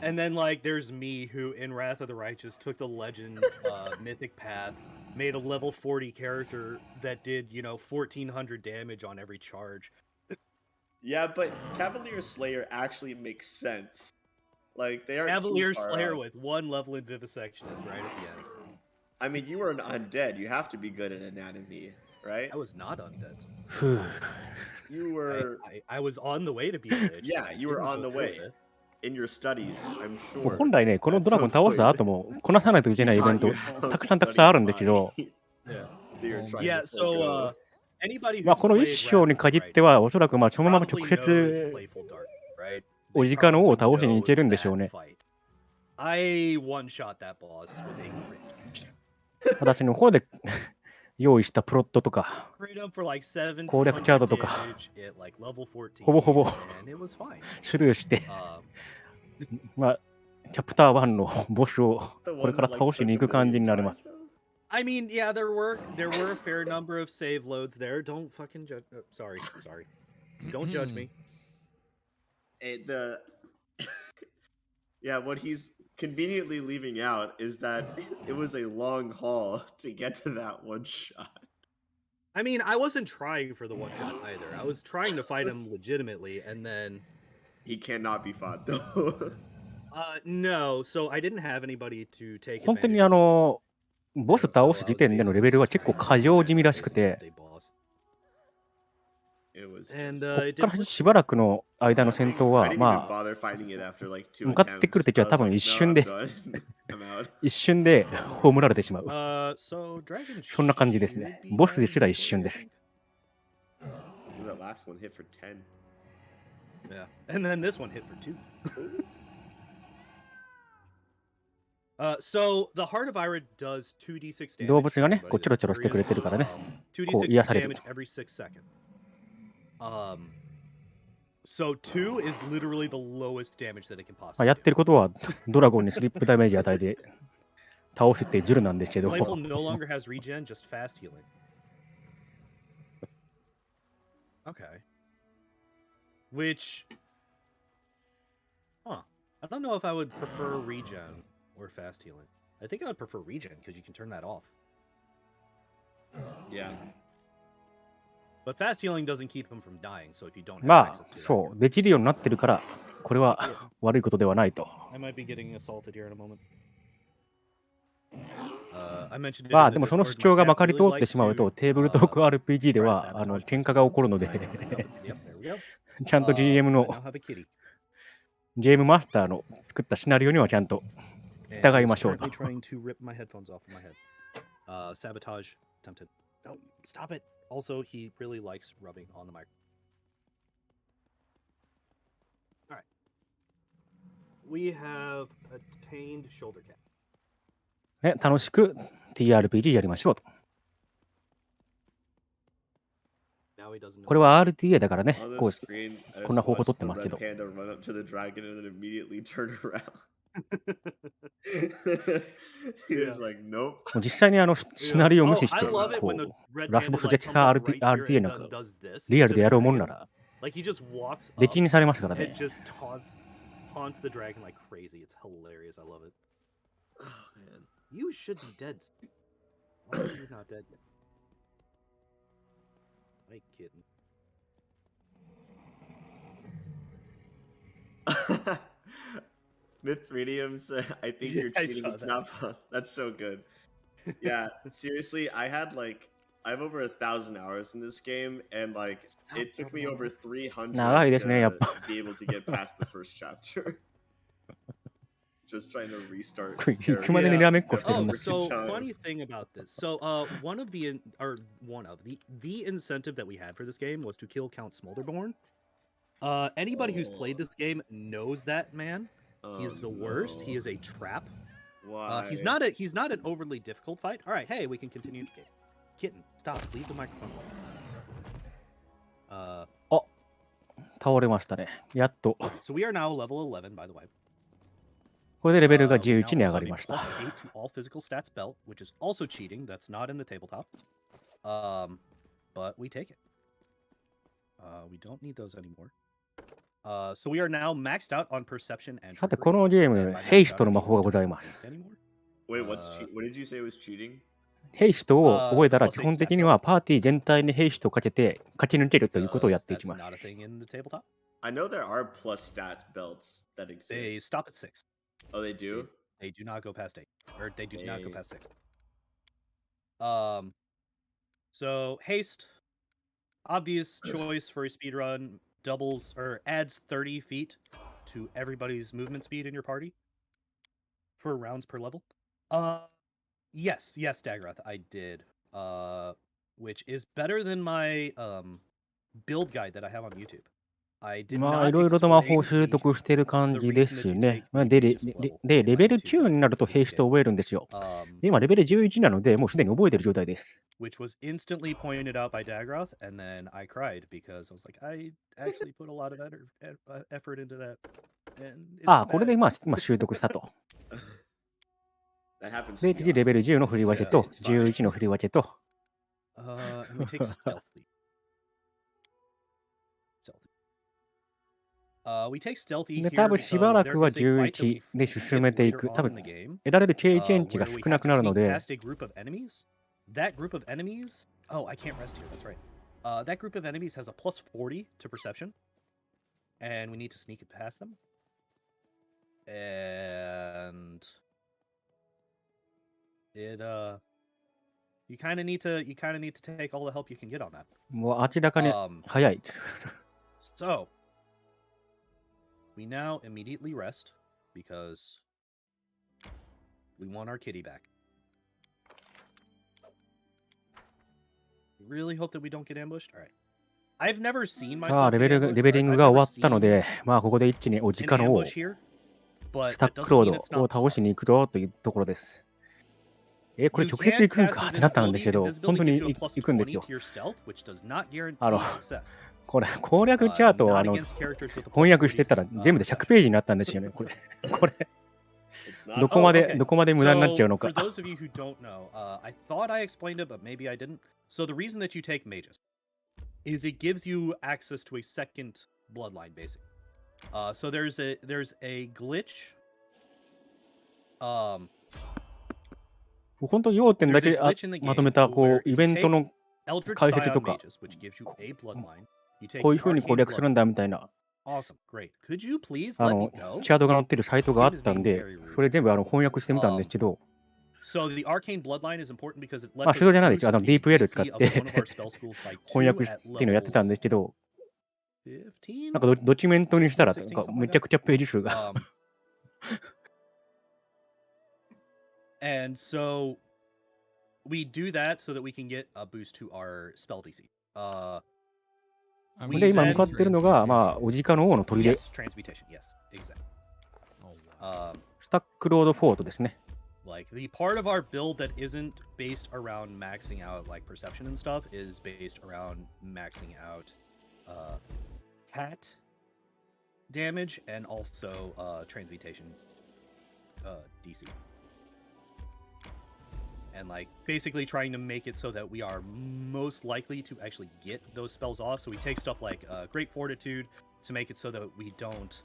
And then, like, there's me who, in Wrath of the Righteous, took the legend mythic path, made a level 40 character that did, 1,400 damage on every charge. Yeah, but Cavalier Slayer actually makes sense. Like they are Cavalier Slayer with 1 level in Vivisection is right at the end. I mean, you were an undead. You have to be good at anatomy, right? I was not undead. ふう You were I was on the way to be a lich. Yeah, you were on the Didn't fulfill way. it. in your studies, I'm もう sure. 本来ね、このドラゴン倒した後もこなさないといけないイベントたくさんあるんですけど、 Yeah. You're Oh trying my Yeah, to so anybody まあ who's この played 一章に Wrath 限 of the ってはおそらくまあそのまま Righteous 直 probably knows 接 Playful Dart, right? お They 直の王を probably 倒しに行けるんでしょう know ね。 that fight. I one-shot that boss with a crit. 私の方で用意したプロットとか Crit him for like 700攻略チャートとか damage at like level 14, ほぼほぼ and it was fine. スルーして、 Um, まあチャプター1のボスをこれから倒しに行く感じになります。 I mean, yeah, there were a fair number of save loads there. Don't fucking judge. Sorry. Don't judge me. Yeah, what he's conveniently leaving out is that it was a long haul to get to that one shot. I mean, I wasn't trying for the one shot either. I was trying to fight him legitimately, and then He cannot be fought though. no. So I didn't have anybody to take. 本当に advantage ボス倒す時点でのレベルは結構過剰気味らしくて、 It was and just- こっからしばらくの間の戦闘 I は didn't even まあ bother fighting it after like 2向かってくる敵は attempts. 多分 I was 一 like, 瞬 "No, で I'm done. I'm out." 一瞬で葬られてしまう。 So Dragon そんな感じですね。ボスですら一瞬です。 That last one hit for 10. Yeah, and then this one hit for 2. So the Heart of Ira does 2d6 damage. 動物がね、 to こうちょろちょろしてくれてるからね。 2d6 こう癒される damage every 6 seconds. So 2 is literally the lowest damage that it can まあ possibly やってることはドラゴンにスリップダメージ与えて倒すっていうジュルなんですけ do. ど、 Playful no longer has regen, just fast healing. Okay. Which, I don't know if I would prefer regen or fast healing. I think I would prefer regen because you can turn that off. Yeah. But fast healing doesn't keep him from dying, so if you don't have ま access あ to that, そうできるようになってるからこれは悪いことではないと。 I might be getting assaulted here in a moment. I mentioned it まあ in で the もその Discord, 主 my 張が cat まかり really 通って likes しまうと to, テーブルトーク RPG では try to sabotage 喧嘩が起こるので Yep, there we go. ちゃんと GM I の now have a kitty. ゲームマスターの作ったシナリオにはちゃんと And 従い he's ましょうと。 currently trying to rip my headphones off of my head. Sabotage attempted. No, stop it. Also, he really likes rubbing on the mic. All right. We have attained shoulder cap. ね、楽しく TRPG やりましょうと。 Now he doesn't know. これは RTA だからね、 On the こう screen, I こんな just 方法 watched 取って the ますけ red ど。 panda run up to the dragon and then immediately turn around. He was Yeah. like, nope. もう実際にシナリオを無視して I love it こ when the う red ラス panda ボス like 撃 comes 破 up right here RTA and なんか then does this リアル to で the やろうもん dragon. なら Like he just walks 出 up 禁にされますから and ね。 just taunts the dragon like crazy. It's hilarious. I love it. Oh, man. You should be dead. Why are you not dead yet? My kidding. Mythredium said, I think Yeah, you're I cheating. saw It's that. not us. That's so good. Yeah, seriously, I have over 1,000 hours in this game, and like Stop it took me rubbing on over my- 300長いですね、やっ to ぱ。 be able to get past the first chapter. Just trying to restart. これいつまでにらめっこしてる Oh, んだ。 so time. funny thing about this. So, one of the incentive that we had for this game was to kill Count Smolderborn. Anybody who's played this game knows that man. He is the worst. He is a trap. Why? He's not an overly difficult fight. All right, hey, we can continue the game. Kitten, stop. Leave the microphone. 倒れましたね。やっと。 So we are now level 11, by the way. これでレベルが We now 11に上 also が have り a ました。 +8 to all physical stats belt, which is also cheating. That's not in the tabletop. But we take it. We don't need those anymore. So we are now maxed out on perception and さて、このゲーム、ヘイストの魔法がございます。 Wait, what did you say was cheating? ヘイストを覚えたら基本的にはパーティー全体にヘイストをかけて勝ち抜けるということをやっていきます。 Not a thing in the tabletop. I know there are plus stats belts that exist. They stop at 6. Oh, they do? They do not go past 8. Or they do not go Dang. past 6. So haste, obvious choice for a speed run, doubles or adds 30 feet to everybody's movement speed in your party for rounds per level. Yes, Dagrath, I did. Which is better than my build guide that I have on YouTube. I did まあ、 not いろいろと魔法 explain を習 the 得してる感じですね。 the reason that you take まあで、レ Magus level で in レベル my YouTube 9になるとヘイストを覚えるんですよ。 um, 今、レベル11なので、もうすでに覚えてる状態です。 which was instantly pointed out by Dagroth, and then I cried because I was like, I actually put a lot of effort into that. And it's ああ、これで bad. 今習得したと。 That happens で、 to 次 me レベル10の振り分けと、 Yeah, it's fine. 11の振り分けと、 And we take stealthily. We take stealthy で、 here 多分しば because ら there くは is a fight that we 11で get 進めてい later く。 on 多 in 分 the game, 得られる経験値が where 少 we な have く to なるの sneak で、 past a group of enemies. That group of enemies. Oh, I can't rest here. That's right. That group of enemies has a plus 40 to perception, and we need to sneak it past them. And it you kind of need to take all the help you can get on that. もう明らかに Um, 早い。 so we now immediately rest because we want our kitty back. Really hope that we don't get ambushed. All right. I've never seen さあ、 myself レ get ベ ambushed. リング I've が終 never わったの seen で、まあ、ここで一気にお an 直の ambush here, but スタ that ックロ doesn't ー mean ド it's を not 倒しに possible. 行くぞというところです。これ You 直接行 can't くん cast かってなったんですけ invisibility. ど、本当 Invisibility に gives you a plus 行くんです 20よ。 to your stealth, which does not guarantee あの、 success. これ攻略チャートを Not against characters with a 翻 plus 訳してたら 40 全部で100ページになったんですよね、これ。これ、 It's not どこま Oh, で、 okay. どこまで無駄になっちゃう So, の for か。 those of you who don't know, I thought I explained it, but maybe I didn't. So, the reason that you take mages is it gives you access to a second bloodline, basically. So there's a glitch. 本当要点だ There's a け glitch in the まと game めたこ where うイ you ベント take の Eldritch 解説 Scion とか mages, which gives you a bloodline. You take こういう an 風に攻 arcane 略するん bloodline. だみたいな Awesome, great. Could you please あ let me の go? チャートが載ってるサイトがあ Game っ is たん being で、 very それ rude. 全部翻訳してみたんですけど、 So the arcane bloodline is important because it ま lets あ、手動 us じゃないですよ。boost the DeepL 使っ DC of て one of our spell schools by 翻 2訳っ at ていうのをやってたん level ですけど、15? なんかドキュメントにしたら、なんかめちゃくちゃページ数が。And so we do that so that we can get a boost to our spell DC. で、今向かってるのが、まあ、おじかの王の砦。Yes, transmutation. Yes, exactly. スタックロードフォートですね。Like the part of our build that isn't based around maxing out like perception and stuff is based around maxing out cat damage and also transmutation DC. And like basically trying to make it so that we are most likely to actually get those spells off. So we take stuff like Great Fortitude to make it so that we don't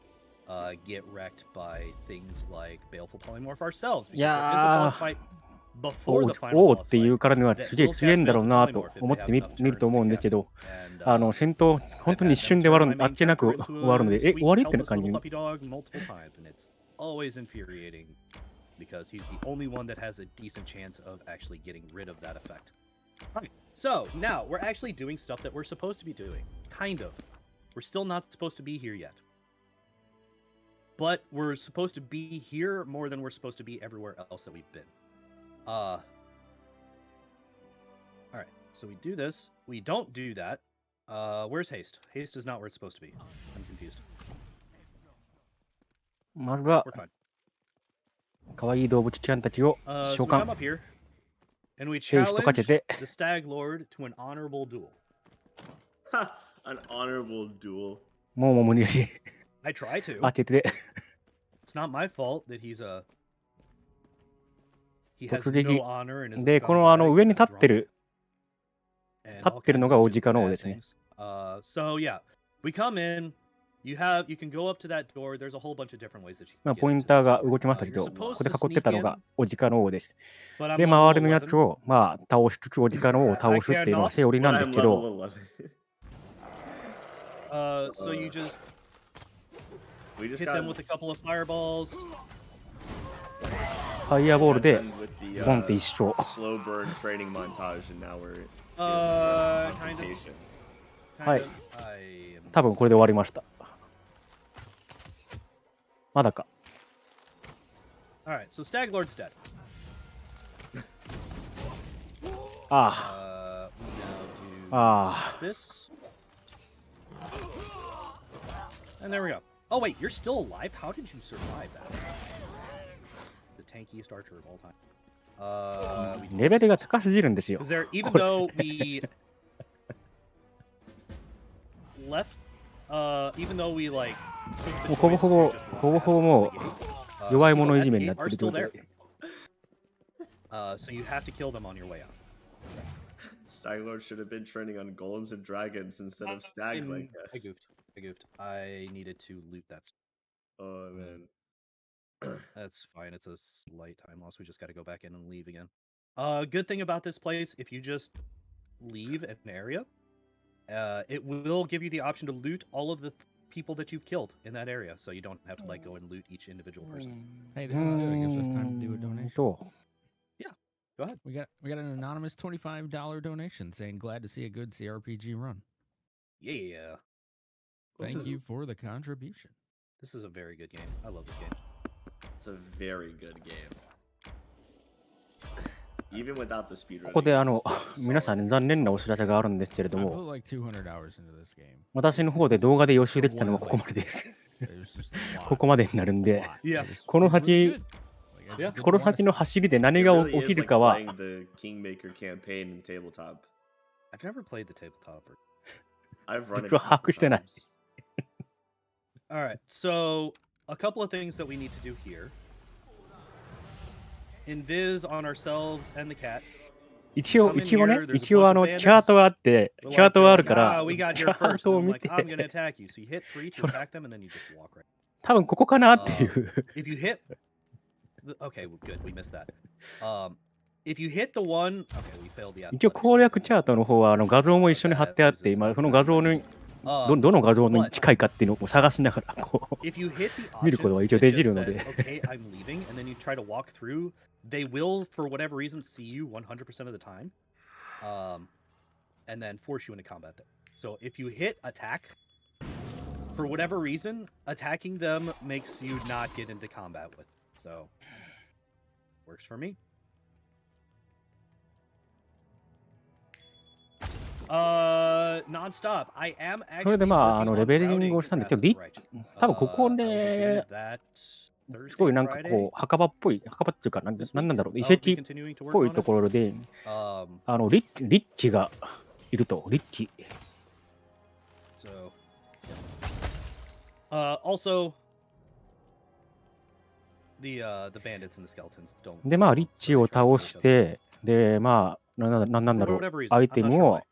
get wrecked by things like Baleful Polymorph ourselves. Because there is a boss fight before the final 王 boss っていう fight からにはすげえ強いんだろうなと思って見ると思うんですけど、戦闘、本当に一瞬で終わる、あっけなく終わるので、終わりっていう感じに。 always infuriating because he's the only one that has a decent chance of actually getting rid of that effect. Okay, so now we're actually doing stuff that we're supposed to be doing. Kind of. We're still not supposed to be here yet. But we're supposed to be here more than we're supposed to be everywhere else that we've been. Alright, so we do this. We don't do that. Where's haste? Haste is not where it's supposed to be. I'm confused. まずは We're fine. 可愛い動物ちゃんたちを So 召 we come 喚 up here, and we 兵士とかけ challenge て the Stag Lord to an honorable duel. An honorable duel. もう無理やり I try to. 開けて It's not my fault that he has 突撃 no honor and is a で、この scumbag 上に立 and って a る drunk and 立 all ってる kinds の of が王 just 子かの王 bad ですね。 things. So yeah, we come in. You can go up to that door. There's a whole bunch of different ways that you まあ can ポ get イ into ンター this が door. 動きましたけ You're ど、こ supposed こで to 囲って sneak たのが in, おじかの王です。 but I'm で、 level 周りのやつ 11. を、まあ、倒しつつおじかの王を倒すっていうのはセオリーなん But です I'm けど、 level 11. So you just We just hit got them with a couple of fireballs. ファイアボールで done with the ボンって一生。 slow burn training montage, and now we're Kind of. confrontation. Hi. Kind of. I am 多分これで終わりました。まだか。 All right, so Stag Lord's dead. あ We now do あ、あ this. And there we go. Oh, wait, you're still alive? How did you survive that? The tankiest archer of all time. あ、レベルが高すぎるんですよ。 Because there, even これ though we left, even though we like took the もうほぼ choice ほぼ to just ほぼ walk ほぼ past も the gate, う弱い people 者い at じ the めに gate なって are る状 still 態 there. So you have to kill them on your way out. Stag Lord should have been training on golems and dragons instead of stags like I this. goofed. I goofed. I needed to loot that. Oh man. That's fine. It's a slight time loss. We just got to go back in and leave again. Good thing about this place, if you just leave an area, it will give you the option to loot all of the people that you've killed in that area, so you don't have to like go and loot each individual person. Hey, this is good. It gives us time to do a donation. と Go ahead. We got an anonymous $25 donation saying glad to see a good CRPG run. Yeah. Thank you for the contribution. This is a very good game. I love this game. It's a very good game. Even without the speedrunning. ここでit's a 皆さん solid に残念なお知らせがあるんですけれ I ど put も、 like 200 hours into this game. 私の方で動画で予習できたのはここまでです。 It was just a lot. ここまでになるん A で、 lot. Yeah. It was- この it was really 先 good. Like, I just didn't この wanna 先の stop. 走りで何 It が really 起き is る like かは、 playing the Kingmaker campaign in tabletop. I've never played the tabletop. I've run it. 実は把握してない。 All right. So a couple of things that we need to do here. Invis on ourselves and the cat. 一応ね、 Come in here, there's a 一応 bunch of チャートがあって、 We're チャー like, トがあ they're る like, から、 we got チ here ャー first. ト And を I'm 見 like, I'm gonna て、 attack you. So you hit 3 to attack them, and then you just walk right. 多分ここかなっていう。 If you hit, okay, well, good. We missed that. If you hit the one, okay, we failed the. 一応攻略チャートの方は画像も一緒に貼ってあって、今その画像にどの画像に近いかっていうのを探しながらこう If you hit the 見ることは option 一応 that できる just ので says, okay, I'm leaving, and then you try to walk through, they will, for whatever reason, see you 100% of the time, and then force you into combat there. So if you hit attack, for whatever reason, attacking them makes you not get into combat with. So, works for me. Non-stop. I am それで actually まあ、 working レ on ベリング routing をしたんで、 Wrath of で the も Righteous. 多分ここ I will be doing で、 that す Thursday, ごいなんか Friday こう、墓場っぽい、墓場っていうか、なん this なんなん week. だろう、遺 I'll 跡 be っ continuing to work ぽい on と it. ころで、リッチがいると、リッチ。So, also, the bandits and the skeletons don't. で、まあ、リッチを倒し For て、で、まあ、なんだろう、 whatever reason, アイ I'm テ not ム sure を why.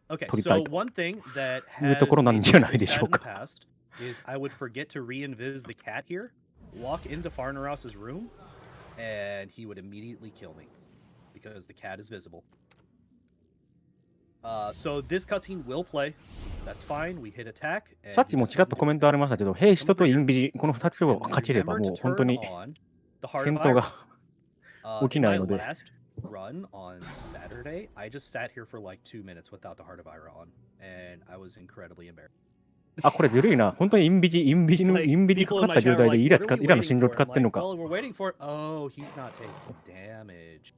Okay, 取りたい so と one thing that いうと has ころなん made じゃ me ないで really し sad ょ in う the か。 past is I would forget to re-invis the cat here, walk into Farnaros's room, and he would immediately kill me because the cat is visible. So this cutscene will play. That's fine. We hit attack. さっきもちらっとコメントありましたけど、兵士とインビジ、この2つを勝ちればもう本当に戦闘が起きないので。 run on Saturday, I just sat here for like 2 minutes without the Heart of Ira on, and I was incredibly embarrassed. あ、これずるいな。本当にインビジかかった状態でイラの心臓使ってんのか。 Well, we're waiting for it. Oh, he's not taking damage.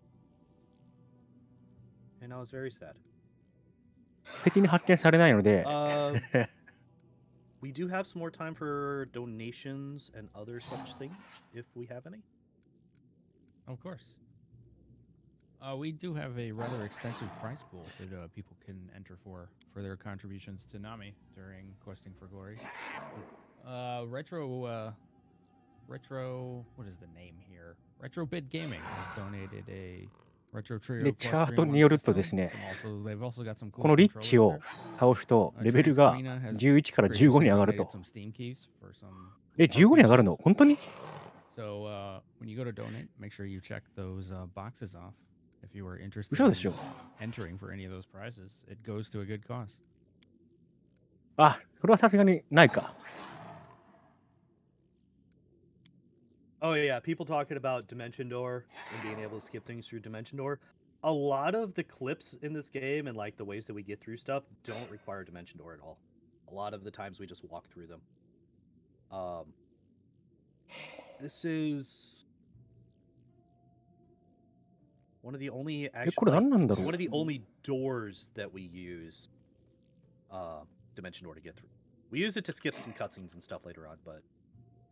And I was very sad. 敵に発見されないので。We do have some more time for donations and other such things, if we have any. Of course. We do have a rather extensive prize pool that people can enter for their contributions to Nami during Questing for Glory. Retro, what is the name here? Retro Bid Gaming has donated a Retro Trio で、チャートによるとですね、このリッチを倒すとレベルが11から15に上がると。15に上がるの？本当に？ So when you go to donate, make sure you check those boxes off. If you are interested 嘘でしょ。 in entering for any of those prizes, it goes to a good cause. あ、それはさすがにないか。 Oh yeah, people talking about Dimension Door and being able to skip things through Dimension Door. A lot of the clips in this game and like the ways that we get through stuff don't require Dimension Door at all. A lot of the times we just walk through them. This is one of the only one of the only doors that we use Dimension Door to get through. We use it to skip some cutscenes and stuff later on, but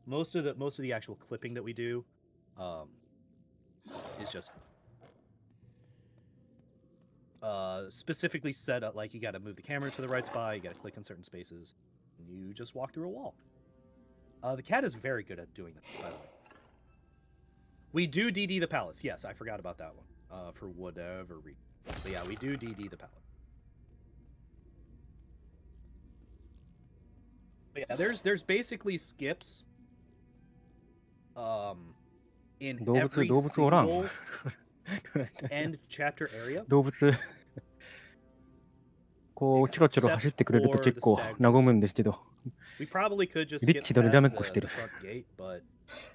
most of the actual clipping that we do is just specifically set up. Like you got to move the camera to the right spot, you got to click on certain spaces, and you just walk through a wall. The cat is very good at doing that, by the way. We do DD the palace. Yes, I forgot about that one. For whatever reason. But yeah, we do DD the palace. But yeah, there's basically skips in every single end chapter area. 動物こうチョロチョロ走ってくれると結構和むんですけど。 We probably could just リッ skip チとにらめっこ past して the る。 front gate, but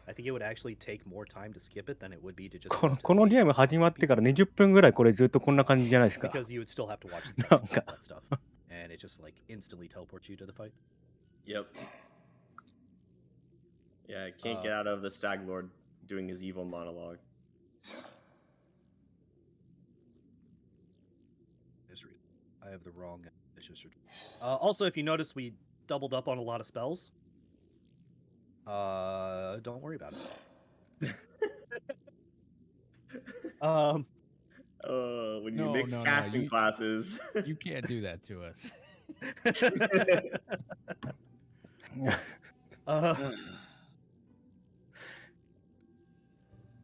I think it would actually take more time to skip it than it would be to just このゲーム始まってから20分ぐらいこれずっとこんな感じじゃないですか。 because you would still have to watch the なんか that stuff, and it just like instantly teleports you to the fight. Yep. Yeah, I can't get out of the Stag Lord doing his evil monologue. I have the wrong. Also, if you notice, we doubled up on a lot of spells. Don't worry about it. When you mix casting classes. You can't do that to us.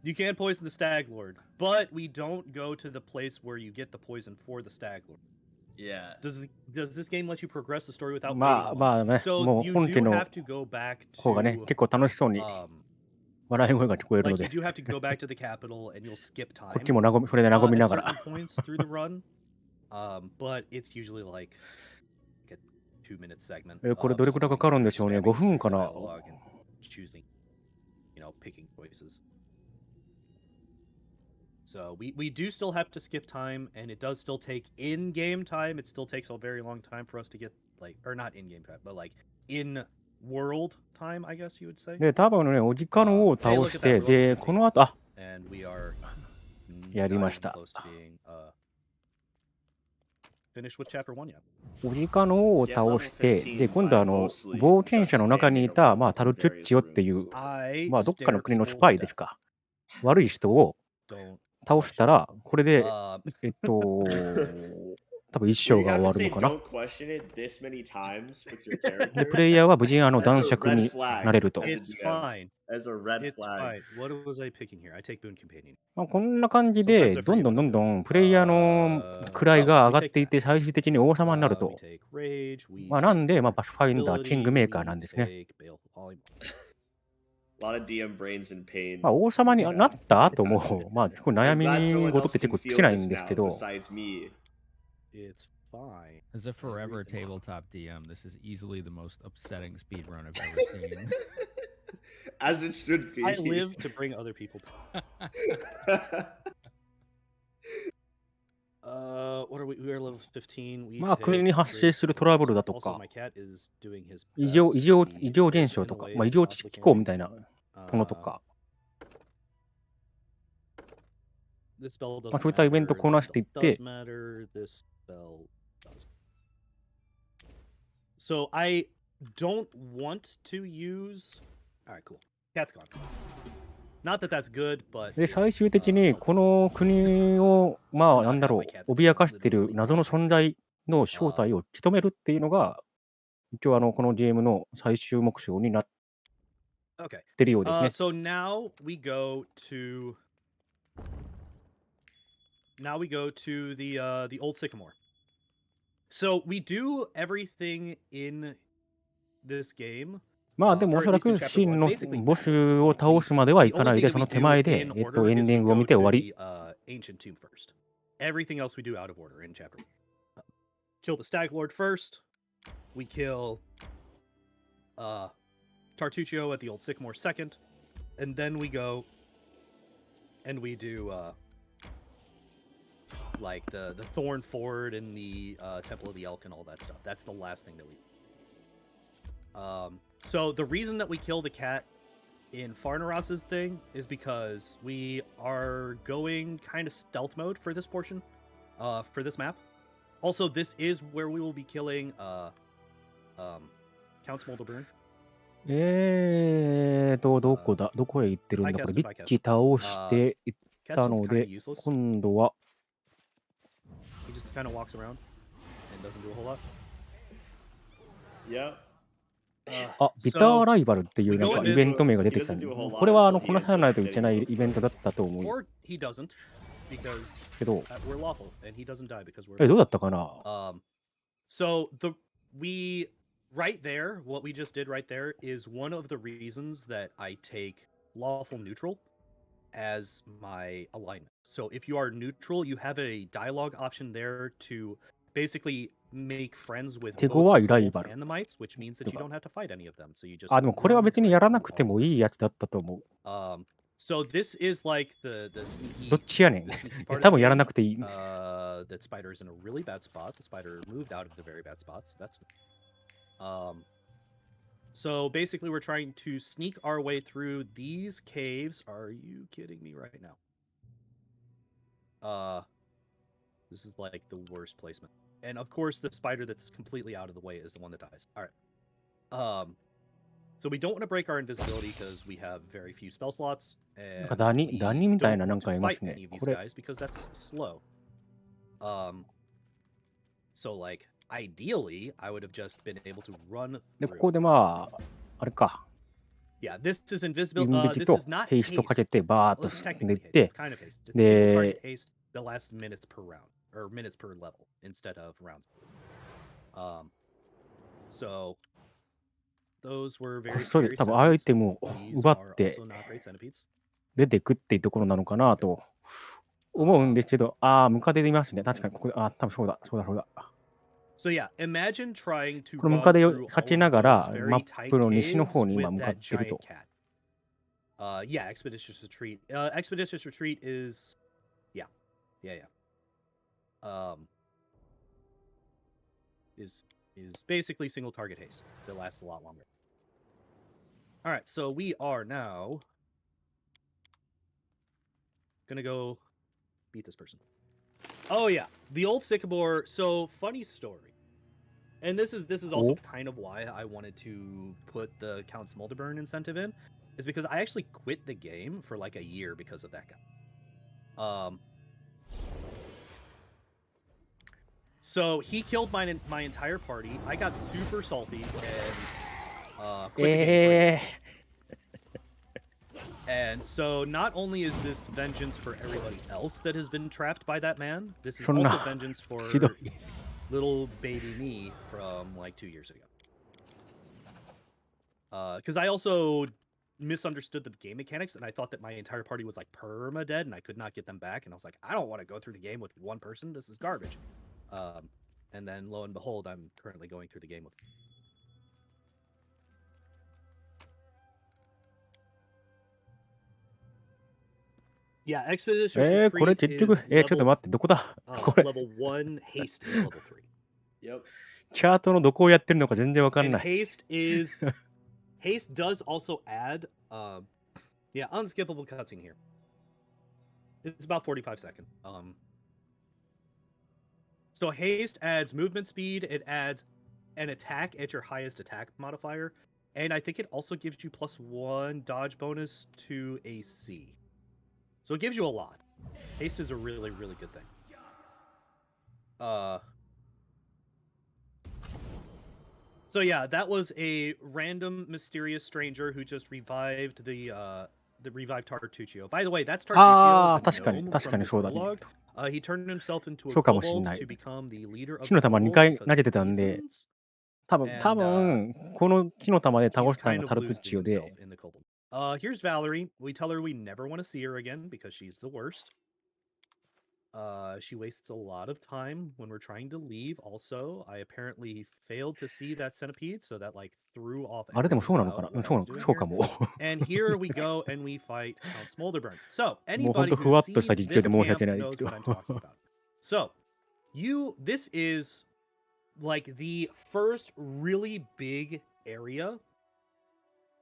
You can poison the Stag Lord, but we don't go to the place where you get the poison for the Stag Lord. Yeah. Does this game let you progress the story without まあね、もう本家の方がね、結構楽しそうに笑い声が聞こえるので、こっちもそれで和みながら。これどれくらいかかるんでしょうね。5分かな。So we do still have to skip time, and it does still take in-game time. It still takes a very long time for us to get like, or not in game time, but like in world time, I guess you would say. で、多分ね、おじかの王を倒 Hey, look し at て、 that, we're で、 level この後、あ、 and we are やり not ま even した。 close to being finished with chapter 1 yet. おじかの王を Yeah, 倒 level して、 で、 15, 今度 I'm mostly 冒険者 just の中にい standing た、 around まあ、タルチュッ various チオっていう rooms. 、I まあ、どっかの stare 国の people スパイ to です death. か。悪い人を Don't 倒したら、これで、 um 多分一 Where 生 you が have 終 to わる say のかな。 don't question it this many times with your で、プ character. レイヤーは無事に That's 男 a 爵 red に flag なれると。 as a It's DM. fine. As a red It's flag. fine. What was I picking here? I take boon companion. まあ、こんな感じ Sometimes で、 I どん forget どん what ど I'm んど doing. んプレイヤーの位 Oh, が we 上がっ take ていって、 that. 最終的に王様になる We と。 take rage. We まあ、なんで、 take まあ、パスファインダー、キング ability. メーカー We なんですね。 take Baleful Polymorph. A lot of DM brains in pain. まあ、王様に in な chat. った後も、まあ、すごい悩 I'm glad み someone 事っ else て結 can 構尽 feel きない this んです now けど、 besides me. It's fine. As a forever Everything. tabletop DM, this is easily the most upsetting speedrun I've ever seen. As it should be. I live to bring other people. What are we? We are level 15. We まあ、国に take 発生するトラブルだと Also, か、 my cat is doing his 異 best 常 to 現 live 象 in と a か、 way まあ、異 that 常 possibly 気候 can みたいなものとか、 This spell doesn't まあ、そういったイベントを matter. こな This していっ spell て does、 matter. This spell does. So I don't want to use. All right, cool. Cat's gone. Not that that's good, but で、 it's, 最終的に helpful. この国を、ま To あ、な not んだ have ろ my cat う、 stay 脅かしている literally 謎の dominating. 存在の正体を突き止めるっていうのが、一応このゲームの最終目標になっ Okay. てるようですね。 So now we go to. Now we go to the old sycamore. So we do everything in this game. まあでもお or そ at ら least in く chapter 真 one, の basically ボス backwards. を倒すまではい The かな only いで、 thing そ that の we 手 do 前で、 in エ order ン is ディン we グを見 go て to 終わり。 the ancient tomb first. Everything else we do out of order in chapter one. Kill the stag lord first. We kill Tartuccio at the old sycamore second, and then we go and we do like the thorn ford and the temple of the elk and all that stuff. That's the last thing that we so the reason that we kill the cat in Farnaros's thing is because we are going kind of stealth mode for this portion, for this map. Also, this is where we will be killing Count Smolderburn. どこだ、どこへ行ってるんだ、これ。リッチ倒していったので、今度は、 He just kind of walks around and doesn't do a whole lot. Yeah. あ、ビターライバルっていうなんかイベント名が出てきたんで、これはこなさないといけないイベントだったと思う Or he doesn't, because けど、 we're lawful and he doesn't die because we're どうだったかな。 So we right there, what we just did right there is one of the reasons that I take lawful neutral as my alignment. So if you are neutral, you have a dialogue option there to basically make friends with both 手強い the ライ Colts バル and the mites, which means that you don't have to fight any of them. So you just あ、でもこれは別にやらなくてもいいやつだったと思う。 So this is like the sneaky どっちやねん。 the sneaky part 多 of 分 the やら game. なくていい。 That spider is in a really bad spot. The spider moved out of the very bad spot, so that's so basically we're trying to sneak our way through these caves. Are you kidding me right now? This is like the worst placement. And of course the spider that's completely out of the way is the one that dies. All right. So we don't want to break our invisibility because we have very few spell slots. And なんかダニ we みたい don't ななん want か to いま fight すね。 any of these これ、 guys because that's slow. So like ideally, I would have just been able to run で、こ through. こでまあ、あれか。 Yeah, this is イン invisible. ビ This ジと is not ヘイストかけ haste. てバーッ Well, と it's 進んでい technically っ haste. て It's、kind of haste. It's single で target haste that lasts minutes per round or minutes per level instead of rounds. So those were こ very っそり scary 多分アイ centipedes. テムを These 奪っ are て also not great centipedes. 出てくっていうところなのかなと思うんですけど、ああ、ムカデでいますね。確かにここで、ああ、多分そうだ。So yeah, imagine trying to このム run カデ through をか all け of なが those ら、マ very ッ tight プの西の caves 方に今 with 向かっ that てる giant と。 cat. Yeah, expeditious retreat. Expeditious retreat is, yeah. Is is basically single target haste that lasts a lot longer. All right, so we are now gonna go beat this person. Oh yeah, the old sycamore. So funny story, and this is also kind of why I wanted to put the Count Smolderburn incentive in, is because I actually quit the game for like a year because of that guy. So he killed my entire party. I got super salty and quit the game. And so not only is this vengeance for everybody else that has been trapped by that man, this is also vengeance for little baby me from like 2 years ago. Because I also misunderstood the game mechanics and I thought that my entire party was like perma dead and I could not get them back. And I was like, I don't want to go through the game with one person. This is garbage. And then lo and behold, I'm currently going through the game with. Yeah, Expedition Retreat 結局、ちょっと待って、どこだこれ。level 1, haste is level 3. Yep. チャートのどこをやってるのか全然わかん And ない。 haste does also add, unskippable cutscene here. It's about 45 seconds. So haste adds movement speed, it adds an attack at your highest attack modifier, and I think it also gives you +1 dodge bonus to AC. So it gives you a lot. Haste is a really, really good thing. So yeah, that was a random mysterious stranger who just revived the revived Tartuccio. By the way, that's Tartuccio. 確かに、確かにそうだね。 He turned himself into a そうかもしれ kobold ない。 to become the leader of 木の玉2 the 回 kobold 投げてたん because で、 of reasons. 多分、この木の玉で倒 He's したの kind が of タルツッ losing チオで、 himself in the kobold. Here's Valerie. We tell her we never want to see her again because she's the worst. She wastes a lot of time when we're trying to leave. Also, I apparently failed to see that centipede, so that like threw off あれでもそうな everything のかな about what I そう was doing そう here. かも。 And here we go and we fight Count Smolderburn. So もうほん anybody とふ who's わっと seen した実況 this で申し訳 camp ないです knows けど。 what I'm talking about. So this is like the first really big area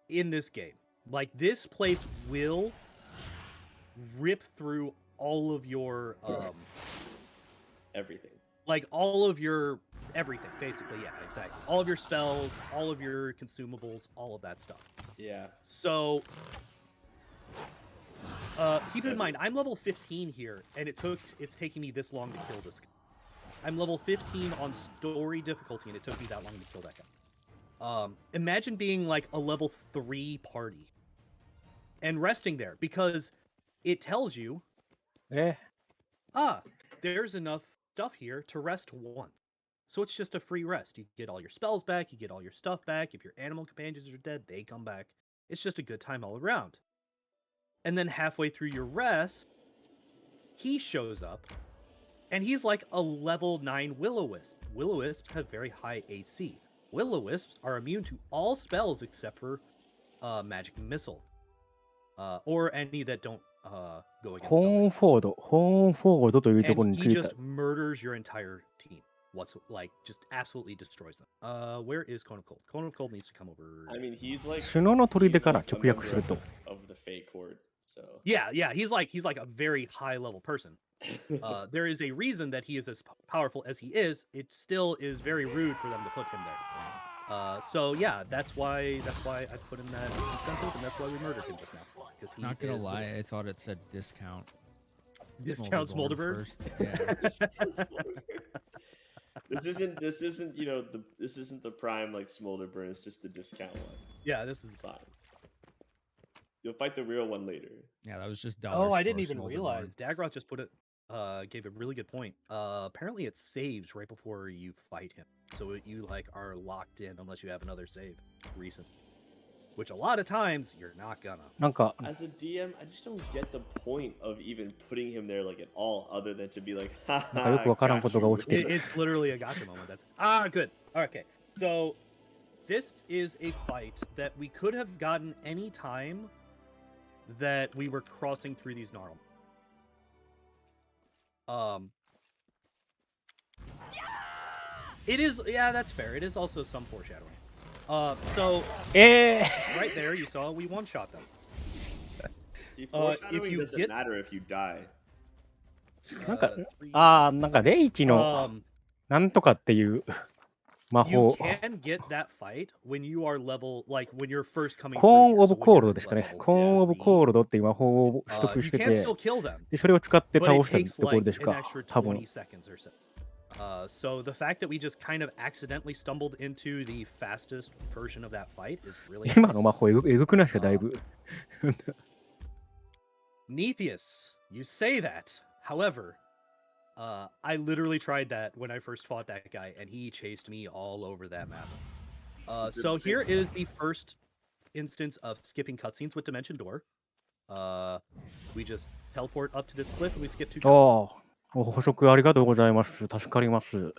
in this game. Like this place will rip through all of your Everything. like all of your everything, basically. Yeah, exactly. All of your spells, all of your consumables, all of that stuff. Yeah. So keep in mind, I'm level 15 here, and it's taking me this long to kill this guy. I'm level 15 on story difficulty, and it took me that long to kill that guy. Imagine being like a level 3 party and resting there, because it tells you, え there's enough stuff here to rest once. So it's just a free rest. You get all your spells back, you get all your stuff back. If your animal companions are dead, they come back. It's just a good time all around. And then halfway through your rest, he shows up, and he's like a level 9 Will-O-Wisp. Will-O-Wisps have very high AC. Will-O-Wisps are immune to all spells except for Magic Missile. Or any that don't go against ホーンフォードというところ and に he 来た。 just murders your entire team. What's like just absolutely destroys them. Where is Cone of Cold? Cone of Cold needs to come over. I mean, he's like 角の砦 he's かな like a 直訳 member すると。 of the Fey Court. So Yeah, he's like a very high level person. There is a reason that he is as powerful as he is. It still is very rude for them to put him there. So yeah, that's why I put in that incentive, and that's why we murdered him just now. Because he Not gonna is the- lie, I thought it said discount. Discount Smolderburn? first. Yeah. this isn't this isn't the prime like Smolderburn. It's just the discount one. Yeah, this is. Fine. You'll fight the real one later. Yeah, that was just Oh, I $1 didn't for even Smolderborn. realize. Dagroth just put it. Gave a really good point. Apparently it saves right before you fight him, so you like are locked in unless you have another save recent. Which a lot of times you're not gonna. なんか、 As a DM, I just don't get the point of even putting him there like at all, other than to be like, ha なんかよくわからんことが起きてる。 It's literally a gotcha moment. That's good. Okay, so this is a fight that we could have gotten any time that we were crossing through these gnarl. It is, yeah, that's fair. It is also some foreshadowing. So え right there, you saw we one-shot them. See, If foreshadowing you doesn't get- matter if you die. なんか Three- なんか霊気の なんとかっていう魔 You 法。 can get that fight when you are level, like when you're first coming. コーン・ through オ here, ブ・ so when コール you're ドですかね。 level コーン・オブ・コー 3, ルドっていう魔法を取得 you して can て still、kill them, でそれを使って but 倒 it した takes ところ like です an か。 extra 多分。 20 seconds or so. So the fact that we just kind of accidentally stumbled into the fastest version of that fight is really 今の nice. 魔法えぐくないですか、だいぶ。 Netheus, you say that. However, I literally tried that when I first fought that guy, and he chased me all over that map. So here is the first instance of skipping cutscenes with Dimension Door. We just teleport up to this cliff and we skip 2 cutscenes. ああ、補足ありがとうございます。助かります。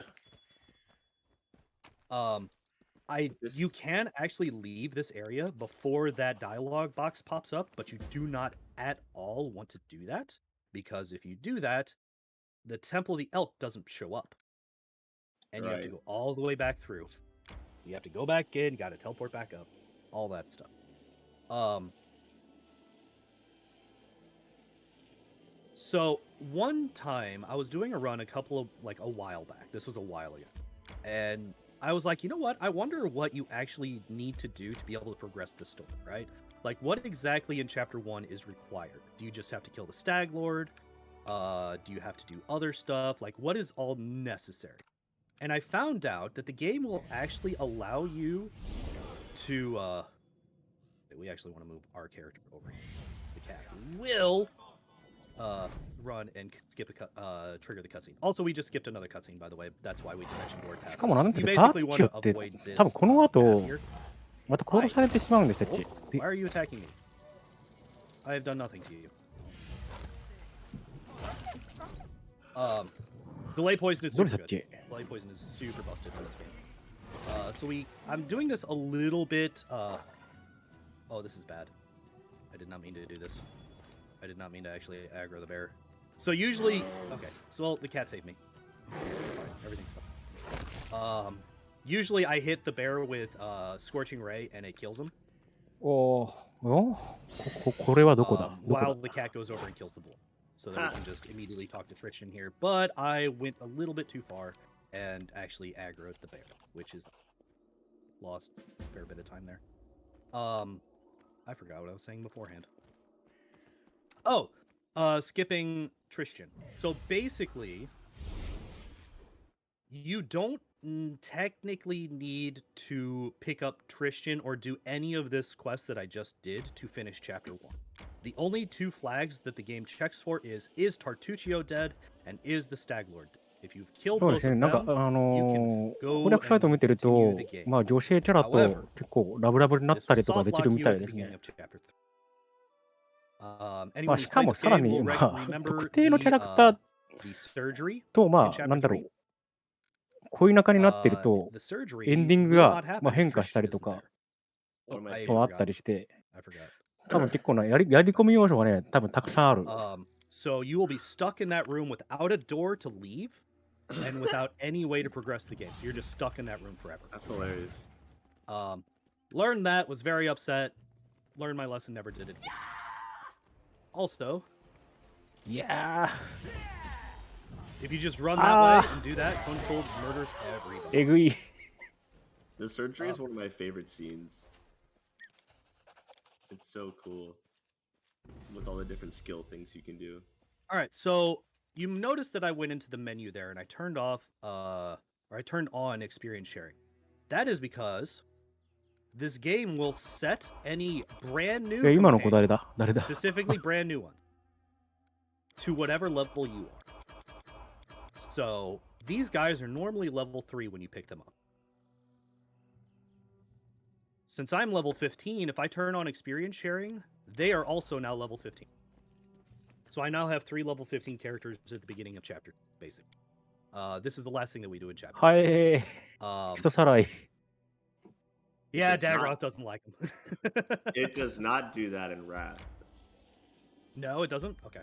You can actually leave this area before that dialogue box pops up, but you do not at all want to do that, because if you do that, the Temple of the Elk doesn't show up. And you have to Right. go all the way back through. You have to go back in, you gotta teleport back up, all that stuff. So one time I was doing a run a while back. This was a while ago. And I was like, you know what? I wonder what you actually need to do to be able to progress the story, right? Like, what exactly in Chapter 1 is required? Do you just have to kill the Stag Lord? Do you have to do other stuff? Like, what is all necessary? And I found out that the game will actually allow you to, we actually want to move our character over here. The cat will, run and trigger the cutscene. Also, we just skipped another cutscene, by the way. That's why we dimension door し tasks. かもなんて You いうか、タ basically ッチ want を to って、 avoid this. 多分この後 path here. また殺されてしまうんでしたっ Oh, け。 why are you attacking me? I have done nothing to you. Delay poison is どれ super だっ good. け。 Delay poison is super busted for this game. So I'm doing this a little bit. Oh, this is bad. I did not mean to do this. I did not mean to actually aggro the bear. So usually, okay. So the cat saved me. It's fine. Everything's fine. Usually I hit the bear with Scorching Ray and it kills him. おお、これはどこだ。どこ While だ。 the cat goes over and kills the bull. So that we can just immediately talk to Tristan here. But I went a little bit too far and actually aggroed the bear, which is lost a fair bit of time there. I forgot what I was saying beforehand. Oh, skipping Tristan. So basically, you don't technically need to pick up Tristan or do any of this quest that I just did to finish Chapter 1. The only 2 flags that the game checks for is Tartuccio dead and is the Stag Lord dead. If you've killed そう both ですね、 of なんか them, 攻略サイトを見てると、まあ女性キャラと結構ラブラブになったりとかできるみたいですね。まあしかもさらに、まあ、特定のキャラクターと、まあ、なんだろう、恋仲になってると、エンディングが、まあ、変化したりとか、あったりして、多分結構なやり込み要素がね、多分たくさんある。So you will be stuck in that room without a door to leave and without any way to progress the game. So you're just stuck in that room forever. That's hilarious. Learned that, was very upset. Learned my lesson, never did it again. Also, yeah. If you just run that way and do that, Unfold murders everybody. えぐい。 The surgery is one of my favorite scenes. It's so cool. With all the different skill things you can do. All right, so you noticed that I went into the menu there and I turned off, or I turned on experience sharing. That is because this game will set any brand new 今の子誰だ？誰だ？ specifically brand new one to whatever level you are. So these guys are normally level 3 when you pick them up. Since I'm level 15, if I turn on experience sharing, they are also now level 15. So I now have 3 level 15 characters at the beginning of chapter, basically. This is the last thing that we do in chapter. はい。人さらい。Yeah, Dagroth doesn't like him. It does not do that in Wrath. No, it doesn't? Okay.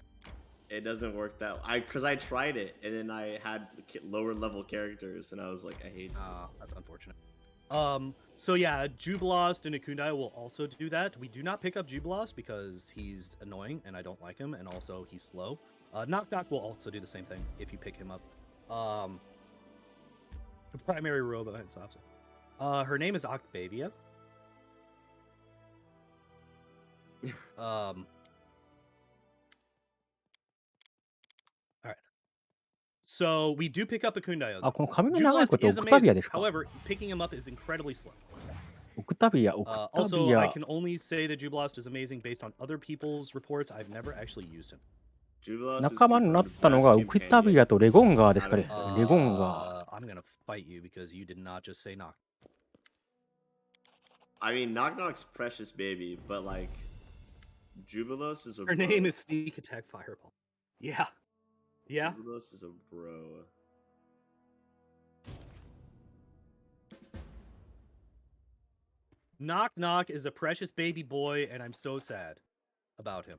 It doesn't work that because I tried it and then I had lower level characters and I was like, I hate this. That's unfortunate. So yeah, Jubilost and Akundai will also do that. We do not pick up Jubilost because he's annoying and I don't like him, and also he's slow. Knock Knock will also do the same thing if you pick him up. The primary row behind Sapsa. Her name is Octavia. So we do pick up Akundai. あ、この髪の長いことオ Jubilost is クタビア amazing. ですか？ However, picking him up is incredibly slow. オクタビア、オクタ Also, ビ I ア。 can only say that Jubilost is amazing based on other people's reports. I've never actually used him. Jubilost is 仲間になっ confirmed たのが best オクタビ companion. アとレゴンガーですかね。 Uh, レゴンガ I'm gonna fight you because you did not just say knock. I mean, Knock Knock's precious baby, but like, Jubilost is a Her bro. name is Sneak Attack Fireball. Yeah. Yeah. Jubilost is a bro. Knock Knock is a precious baby boy, and I'm so sad about him.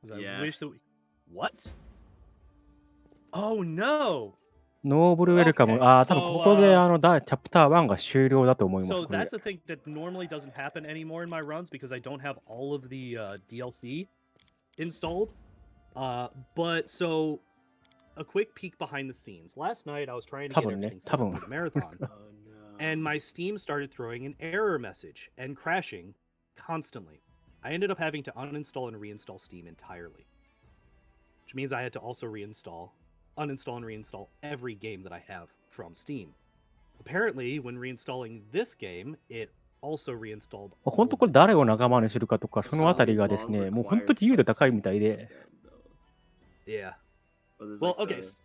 'Cause Yeah. I wish that we... What? Oh no! ー。ノーブルウェルカム。 Okay, ああ、多分ここで so, チャプター1が終了だと思います。 So これで that's a thing that normally doesn't happen anymore in my runs because I don't have all of the DLC installed. But so a quick peek behind the scenes. Last night I was trying to get 多分ね、 everything set 多 up 分 for the marathon, Oh no. and my Steam started throwing an error message and crashing constantly. I ended up having to uninstall and reinstall Steam entirely, which means I had to also uninstall and reinstall every game that I have from Steam. Apparently, when reinstalling this game, it also reinstalled. 本当これ誰を仲間にするかとか、そのあたりがですね、もう本当に自由度高いみたいで。 Yeah. Well, there's Well, like okay. the-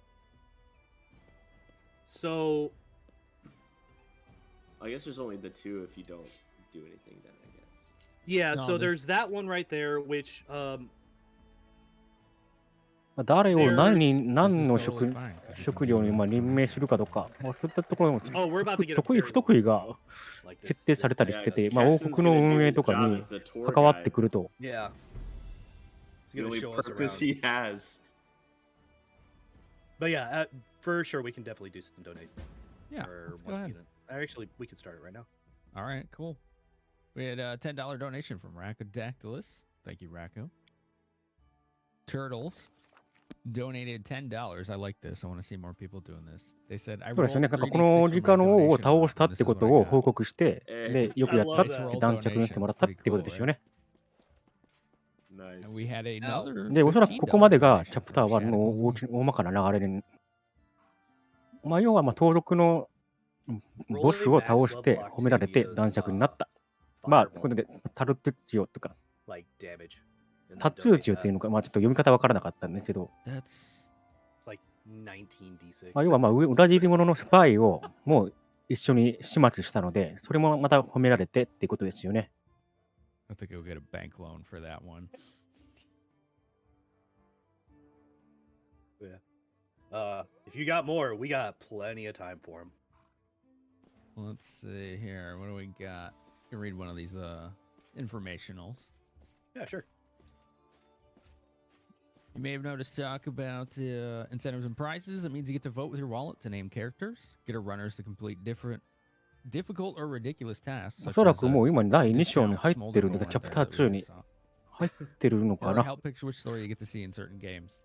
So I guess there's only the two if you don't do anything then, I guess. yeah, No, so there's- there's that one right there, which 誰を何の This is 職 totally fine, 'cause you can 職 do 業に whatever 任命するかとか、そういったところも oh, we're about to get a 得意 very 不得意が like this. 決定されたり Yeah, してて、 because まあ、王 Keston's 国の gonna 運 do 営 his とか job に as the tour 関わって guide. くると、 Yeah. It's The gonna only show us purpose around. he has. But yeah, for sure we can definitely do some donate. Yeah, Or let's go once ahead. we get it. Actually, we can start it right now. All right, cool. We had a $10 donation from Racodactylus. Thank you, Racco. Turtles donated $10. I like this. I want to see more people doing this. They said, I そうですよね、 rolled なんかこの 3d6 時 for 間 my の王を donation 倒 amount, したっ and て this こ is と what I を got. 報告して、で、よくやったっ I て love that. 断着にしてもらったってことですよね。 Nice. And we had another で、おそらくここまでが $15 チャプター1 from の大まかな流れに、まあ、要はまあ登録のボスを倒して褒められて男爵になった。まあ、ここでタルトゥッチオとか、 Like damage. And タ then ツー donate チオっていう that. のか、まあちょっと読み方わからなかったんですけど、 That's It's like 19d6. まあ、要はまあ裏切り者のスパイをもう一緒に始末したので、それもまた褒められてっていうことですよね。 I think you'll get a bank loan for that one. If you got more, we got plenty of time for him. Let's see here. What do we got? You can read one of these informationals. Yeah, sure. You may have noticed talk about incentives and prizes. It means you get to vote with your wallet to name characters, get our runners to complete difficult or ridiculous tasks. お Such そら as, くもう今第2章 discount に入ってるん smolder で、 one チャプター there that 2 we に just saw. 入ってるのか Or な。 help picture which story you get to see in certain games.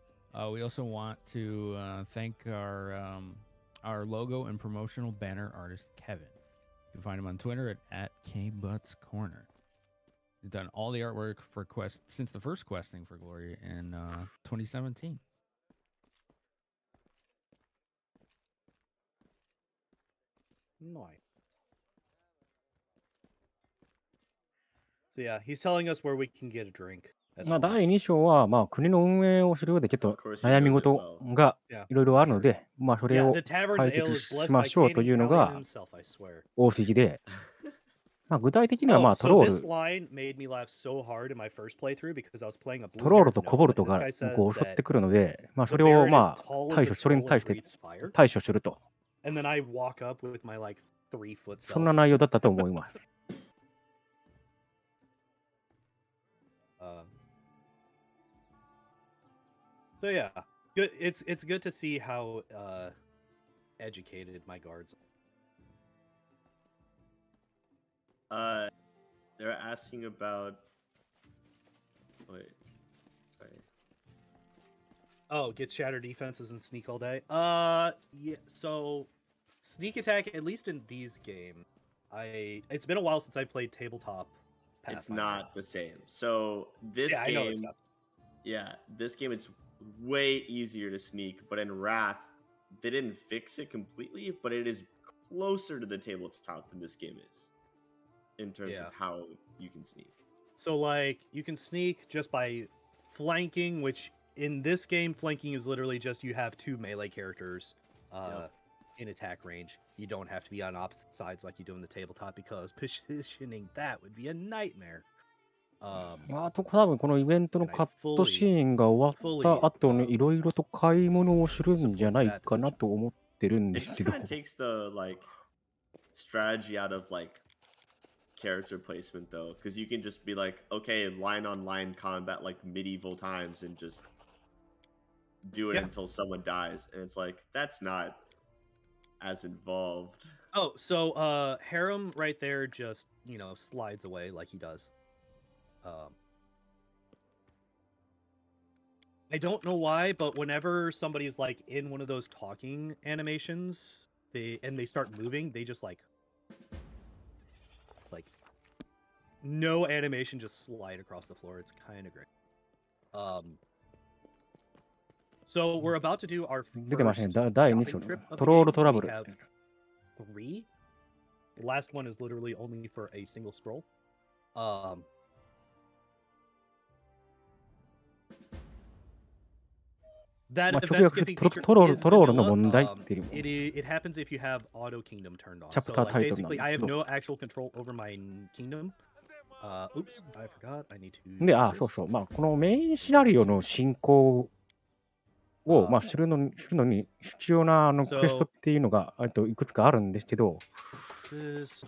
We also want to thank our logo and promotional banner artist, Kevin. You can find him on Twitter at KButtsCorner. He's done all the artwork for Quest since the first questing for Glory in 2017. Nice. So yeah, he's telling us where we can get a drink. at まあ the 第2章はまあ国の運営をする上でちょっと Of course he 悩み knows it 事 well. が Yeah, いろいろあるので、まあそれ yeah, を the tavern's 解 ale 決 is し blessed ま by しょうと Caden いうの Callion が himself, I swear. 大筋で、まあ具体的にはま Oh, あト so ロー this ル、 line made me laugh so hard in my first playthrough because I was playing a トロール blue-haired とコボル gnome, ト and this が guy こう says 襲って that くるので、まあ the それを Baron ま is あ tall 対 as 処、 a それに troll 対 and して breathes fire, 対処すると、 and then I walk up with my like 3-foot そんな self. 内容だったと思います。 Uh, So yeah, good. It's good to see how educated my guards are. They're asking about. Wait, sorry. Oh, gets shatter defenses and sneak all day. Yeah. So, sneak attack, at least in these games, it's been a while since I played tabletop. It's not the same. So this Yeah, game, I know it's not. Yeah, this game it's way easier to sneak. But in Wrath, they didn't fix it completely, but it is closer to the tabletop than this game is in terms of how you can sneak. So, like, you can sneak just by flanking, which in this game, flanking is literally just you have two melee characters in attack range. You don't have to be on opposite sides like you do in the tabletop because positioning that would be a nightmare. あと多分このイベントのカットシーンが終わった後にいろいろと買い物をするんじゃないかなと思ってるんですけど。It just kind of takes the like strategy out of like character placement though, because you can just be like, okay, line on line combat like medieval times and just do it until someone dies, and it's like that's not as involved. Oh, so Harem right there just slides away like he does. I don't know why, but whenever somebody's like in one of those talking animations, they start moving, they just like no animation, just slide across the floor. It's kind of great. So we're about to do our first 出てましたね。第2章 shopping trip of ト the ロー game. ルトラブ We ル。 have 3. The last one is literally only for a single scroll. That まあ、直 event 訳 skipping ト feature トロール is トロールの vanilla. 問題っていう。It happens if you have Auto Kingdom turned on. チャプ So ター like タイトルなんで basically, I す have けど。 no actual control over my kingdom. Oops, I forgot. I need to. で、そうそう。まあ、このメインシナリオの進行を、まあ、するのに必要なクエストっていうのがいくつかあるんですけど、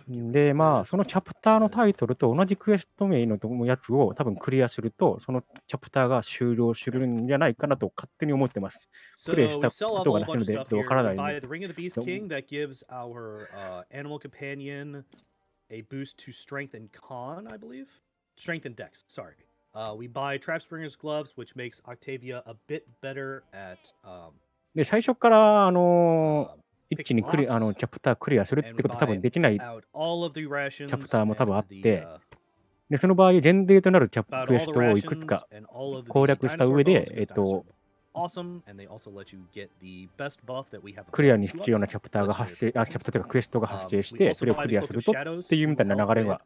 で、まあ、そのチャプターのタイトルと同じクエスト名のやつを多分クリアすると、そのチャプターが終了するんじゃないかなと勝手に思ってます。プレイしたことがないのでわからないんです。The Ring of the Beast King that gives our animal companion a boost to strength and con, I believe. Strength and dex, sorry. We buy Trapspringer's gloves, which makes Octavia a bit better at. で、最初から一気にチャプタークリアするってこと多分できないチャプターも多分あって、でその場合、前提となるクエストをいくつか攻略した上で、クリアに必要なチャプターが発生、チャプターというかクエストが発生して、それをクリアするとっていうみたいな流れが。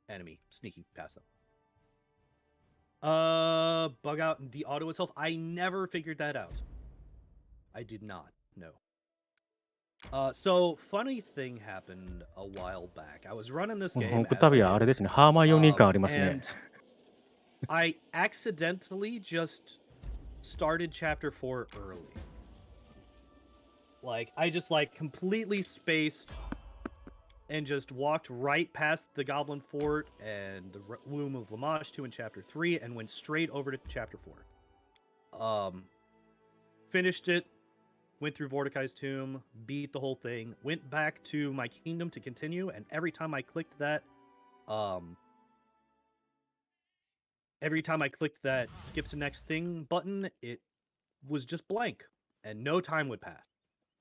Enemy sneaking past them. Bug out and de-auto itself. I never figured that out. I did not. No. So funny thing happened a while back. I was running this game. オクタビアあれですね。ハーマイオニー感ありますね。I accidentally just started chapter 4 early. Like I just completely spaced and just walked right past the Goblin Fort and the Womb of Lamage 2 in Chapter 3 and went straight over to Chapter 4. Finished it, went through Vorticai's Tomb, beat the whole thing, went back to my kingdom to continue, and every time I clicked that skip to next thing button, it was just blank, and no time would pass.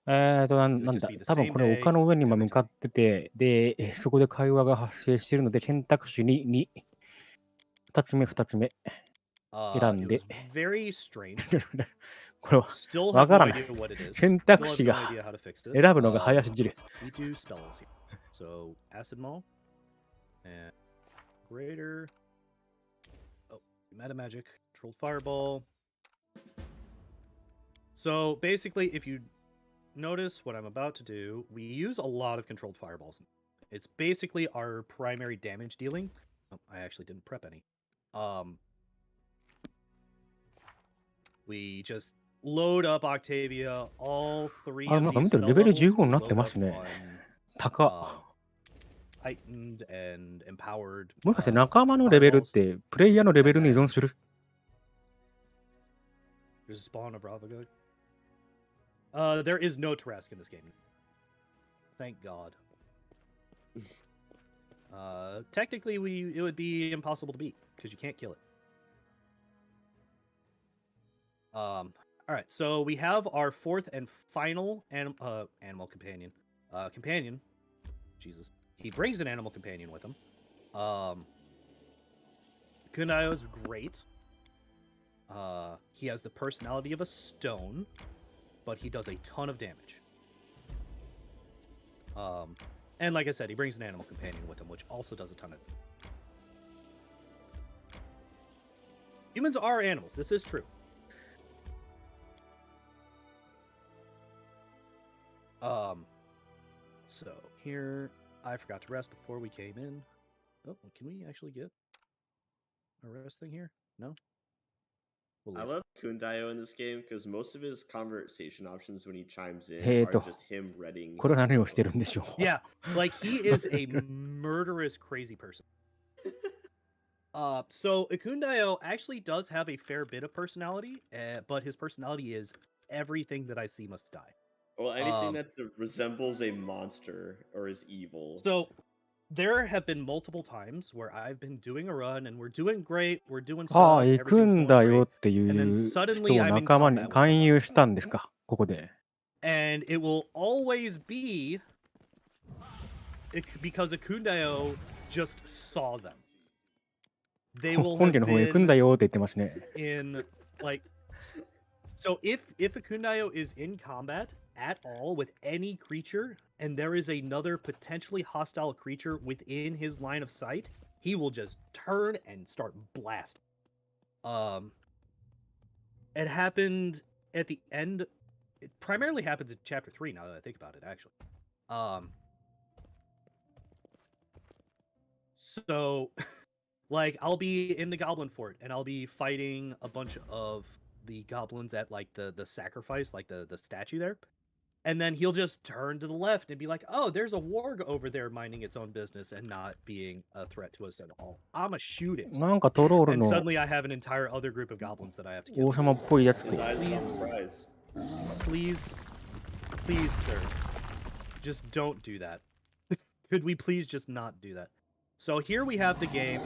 なんだ、多分これ丘の上に今向かってて、で、そこで会話が発生しているので、選択肢に2つ目選んで、これはわからない。選択肢が選ぶのが早すぎる。So, Acid Maul and Greater. Oh, Meta Magic, Controlled Fireball. So, basically, if you notice what I'm about to do, we use a lot of controlled fireballs. It's basically our primary damage dealing. Oh, I actually didn't prep any. We just load up Octavia, all 3 of these spell levels. レベル15になってますね。高っ。heightened and empowered. もしかして仲間のレベルってプレイヤーのレベルに依存する？ There's a spawn of Ravagug. There is no Tarask in this game. Thank God. Technically, it would be impossible to beat because you can't kill it. All right, so we have our fourth and final animal companion. Companion. Jesus. He brings an animal companion with him. Kundayo's great. He has the personality of a stone, but he does a ton of damage. And like I said, he brings an animal companion with him, which also does a ton of damage. Humans are animals. This is true. So here, I forgot to rest before we came in. Oh, can we actually get a rest thing here? No? I love Kundayo in this game because most of his conversation options when he chimes in えー are と、 just him reading. これは何をしてるんでしょう。 Yeah, like he is a murderous, crazy person. So Kundayo actually does have a fair bit of personality, but his personality is everything that I see must die. Well, anything that resembles a monster or is evil. So there have been multiple times where I've been doing a run and we're doing great, we're doing ああ、 stuff, 行く everything's ん going だよ great, ってい and then う人 suddenly を I'm in 仲間に combat with 勧 someone. 誘したんですか、ここで。 And it will always be because Kundayo just saw them. They will 本 have 家の方へ行くん been だよって言ってますね。 in like so if Kundayo is in combat at all with any creature and there is another potentially hostile creature within his line of sight, he will just turn and start blasting. It happened at the end. It primarily happens in chapter 3 now that I think about it, actually. So like I'll be in the goblin fort and I'll be fighting a bunch of the goblins at like the sacrifice, like the statue there. And then he'll just turn to the left and be like, "Oh, there's a warg over there minding its own business and not being a threat to us at all. I'ma shoot it." なんかトロール And の suddenly I have an entire other group of goblins that I have to 王 kill. 様っぽいやつ His と。 eyes is on Please. the prize. Please, sir. Just don't do that. Could we please just not do that? So here we have the game.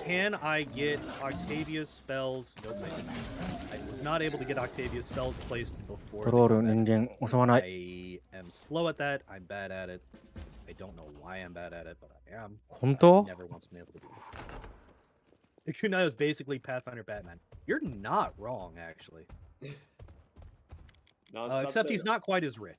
Can I get Octavia's spells? Nope. I was not able to get Octavia's spells placed before. トロール人間襲わない。 I am slow at that. I'm bad at it. I don't know why I'm bad at it, but I am. 本当？ I've never once been able to do it. Kunai is basically Pathfinder Batman. You're not wrong, actually. Except he's not quite as rich.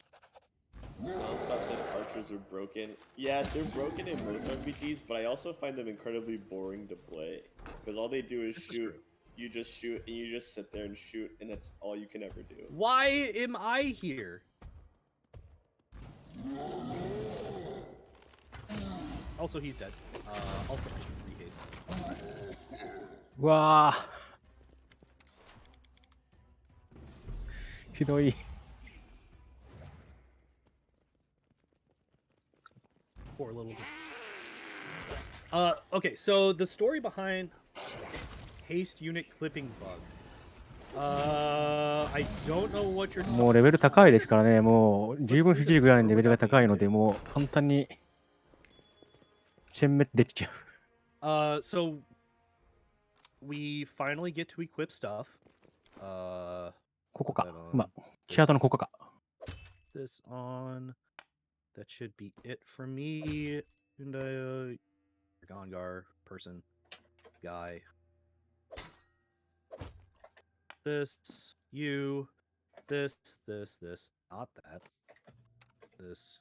Nonstop said archers are broken. Yeah, they're broken in most RPGs, but I also find them incredibly boring to play. Because all they do is shoot. You just shoot, and you just sit there and shoot, and that's all you can ever do. Why am I here? Also, he's dead. Also, I should rehaste. うわあ。ひどい。 Poor little. Okay, so the story behind haste unit clipping bug. I don't know what you're. もうレベル高いですからね。もう十分不自由ぐらいのレベルが高いので、もう簡単に殲滅できちゃう。So we finally get to equip stuff. ここか。今、チャートのここか。 This on. That should be it for me. And Gongar person guy. This, you, this, not that. This.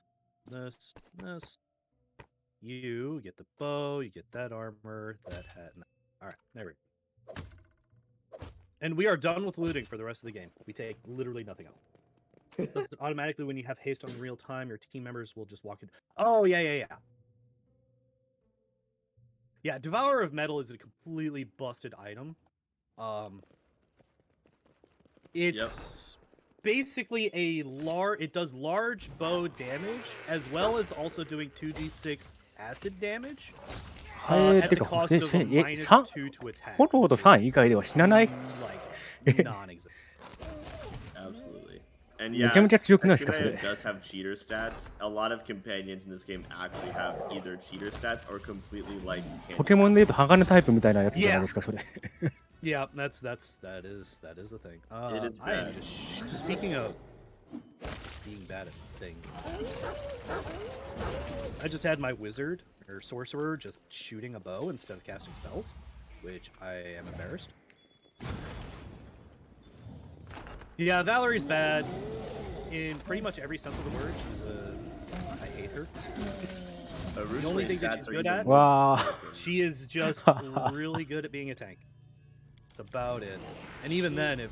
You get the bow, you get that armor, that hat. Alright, there we go. And we are done with looting for the rest of the game. We take literally nothing else. Does it automatically when you have haste on real time, your team members will just walk in. Oh, yeah. Yeah, Devourer of Metal is a completely busted item. It's basically it does large bow damage, as well as also doing 2d6 acid damage て at the か、cost of a 3 -2 to attack. 炎と3以外では死なない Like non-existent. Absolutely. And め yeah, ちゃめちゃ強くないですか、そ Akimaya れ。 does have cheater stats. A lot of companions in this game actually have either cheater stats or completely like ポケモンで言うと鋼タイプみたいなやつじゃない Yeah. ですか、それ。 Yeah, that is the thing. It is I am bad. just speaking of being bad at things. I just had my wizard or sorcerer just shooting a bow instead of casting spells, which I am embarrassed. Yeah, Valerie's bad in pretty much every sense of the word. I hate her. The only thing that she's good at, わあ。 she is just really good at being a tank. That's about it. And even then, if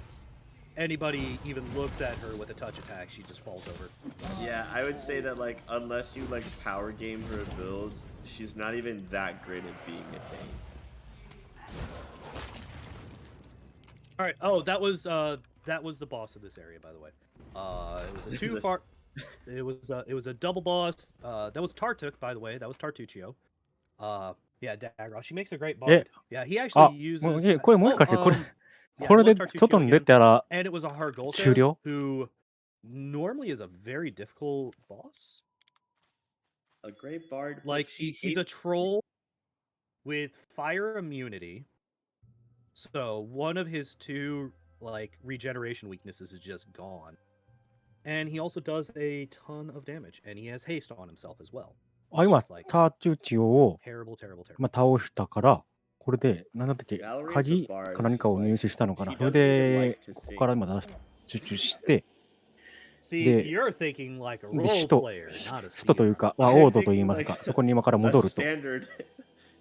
anybody even looks at her with a touch attack, she just falls over. Yeah, I would say that like unless you like power game her build, she's not even that great at being a tank. All right. Oh, that was the boss of this area, by the way. It was a too far. It was a double boss. That was Tartuk, by the way. That was Tartuccio. Yeah, Dagger. She makes a great boss. Yeah, he あ actually、uses. これもしかしてこれ、 Yeah, これ it で was Tartuccio 外に出 again. たら And it was a Hargolta 終了 who normally is a very difficult boss. A great bard. Like he's a troll with fire immunity. So one of his two like regeneration weaknesses is just gone. And he also does a ton of damage, and he has haste on himself as well. あ、 It's 今 just like ターチューチオを、 terrible, terrible, terrible. まあ、倒したからこれで何だったっけ Valerie's a 鍵 bard. か何かを入手したのかな She それ doesn't even で like to こ sing. こから今出して受注して See, で you're thinking like a で role 首都 player, not a 首都という Steam. か、まあ、 I 王都と think いいます like かそこに今から A 戻ると standard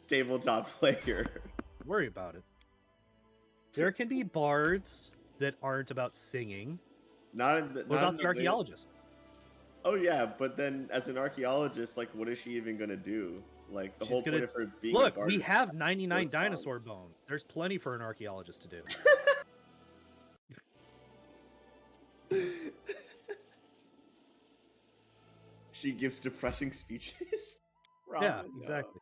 tabletop player. Worry about it. There can be bards that aren't about singing. Not in the, What not about in the the way- archaeologist? Oh yeah, but then as an archaeologist, like, what is she even gonna do? Like, the She's whole gonna- point of her being a Look, bard we is- have 99 Sword dinosaur songs. bones. There's plenty for an archaeologist to do. She gives depressing speeches. Yeah, Robin, no. exactly.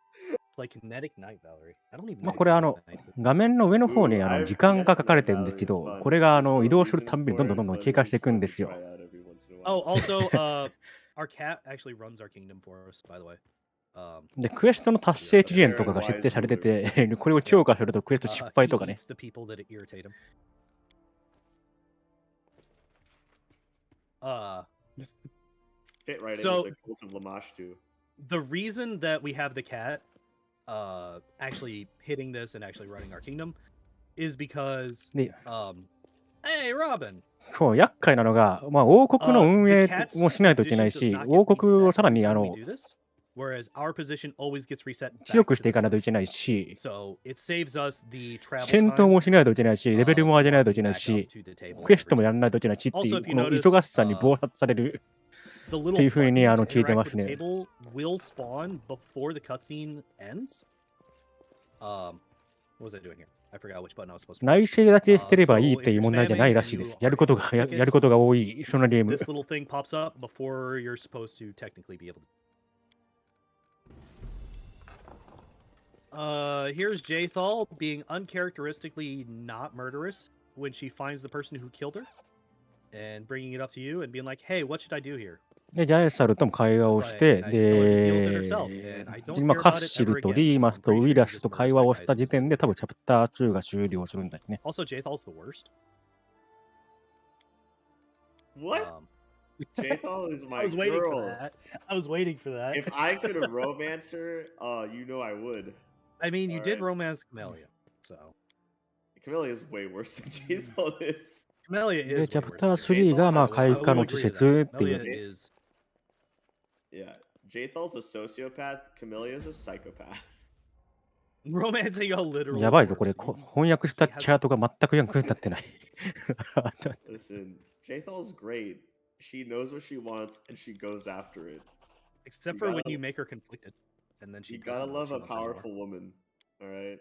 Like kinetic night, Valerie. I don't even まあ know これ kinetic night. 画面の上の方に Ooh, I 時間が書かれてるん forget ですけ that ど Valley is これが fun. 移 There's 動 no する reason たんびにどんどんどんどん for it, 経過してい but くん it's ですよ fun to try out every once in a while. Oh, also, our cat actually runs our kingdom for us, by the way. でクエストの達成期限とかが設定されててこれを強化するとクエスト失敗とか He ね eats the people that irritate him. Fit right So- in with the cult of Lamash too. The reason that we have the cat actually hitting this and actually running our kingdom is because で hey Robin, そう厄介なのが、まあ、王国の運営もしないといけないし王国をさらに when we do this, whereas our position always gets reset 強 back く to してい the かないと top. いけないし So it saves us the travel 戦闘 time, もしないといけないしレベルも上げないといけ walking ない back し up to the table クエスト every もやらないといけないしっていう Also, if こ you の notice, 忙しさに暴殺される The little っていう風に button to 聞いて interact ま with す the ね。 table will spawn before the cutscene ends. What was I doing here? I forgot which button I was supposed to 内 press. 政だけしてればいいっていう問題じゃないらしいです。やることが多いそのゲーム This。little thing pops up before you're supposed to technically be able to. Here's Jathal being uncharacteristically not murderous when she finds the person who killed her and bringing it up to you and being like, hey, what should I do here? で、ジャエサルとも会話をして、 I just told her to deal with it で herself, and I don't 今 care カ about ッ it シル ever と again, リー so マ I'm スと pretty ウ sure ィラ he ス just と murders 会話 that を guy した時点で多分チャプター2が終了するんですね。 Also, Jathal's the worst. What? Jathal is my I was waiting for girl. that. I was waiting for that. If I could romance her, you know I would. I mean, you did Alright. romance Camellia, so Camellia is way worse than Jathal is. Camellia で、 is. チャ way プ worse ター than 3がまあ I will 開花の I 季 will agree with 節 that. っていう Camellia is. Yeah, Jathal's a sociopath. Camelia's a psychopath. Romancing a literal. やばいぞ、これ corpse. 翻訳したチャートが全く役に立ってない。 Listen, Jathal's great. She knows what she wants and she goes after it. Except You for when gotta- you make her conflicted, and then she. You gotta doesn't know what love she a wants anymore. powerful woman. All right.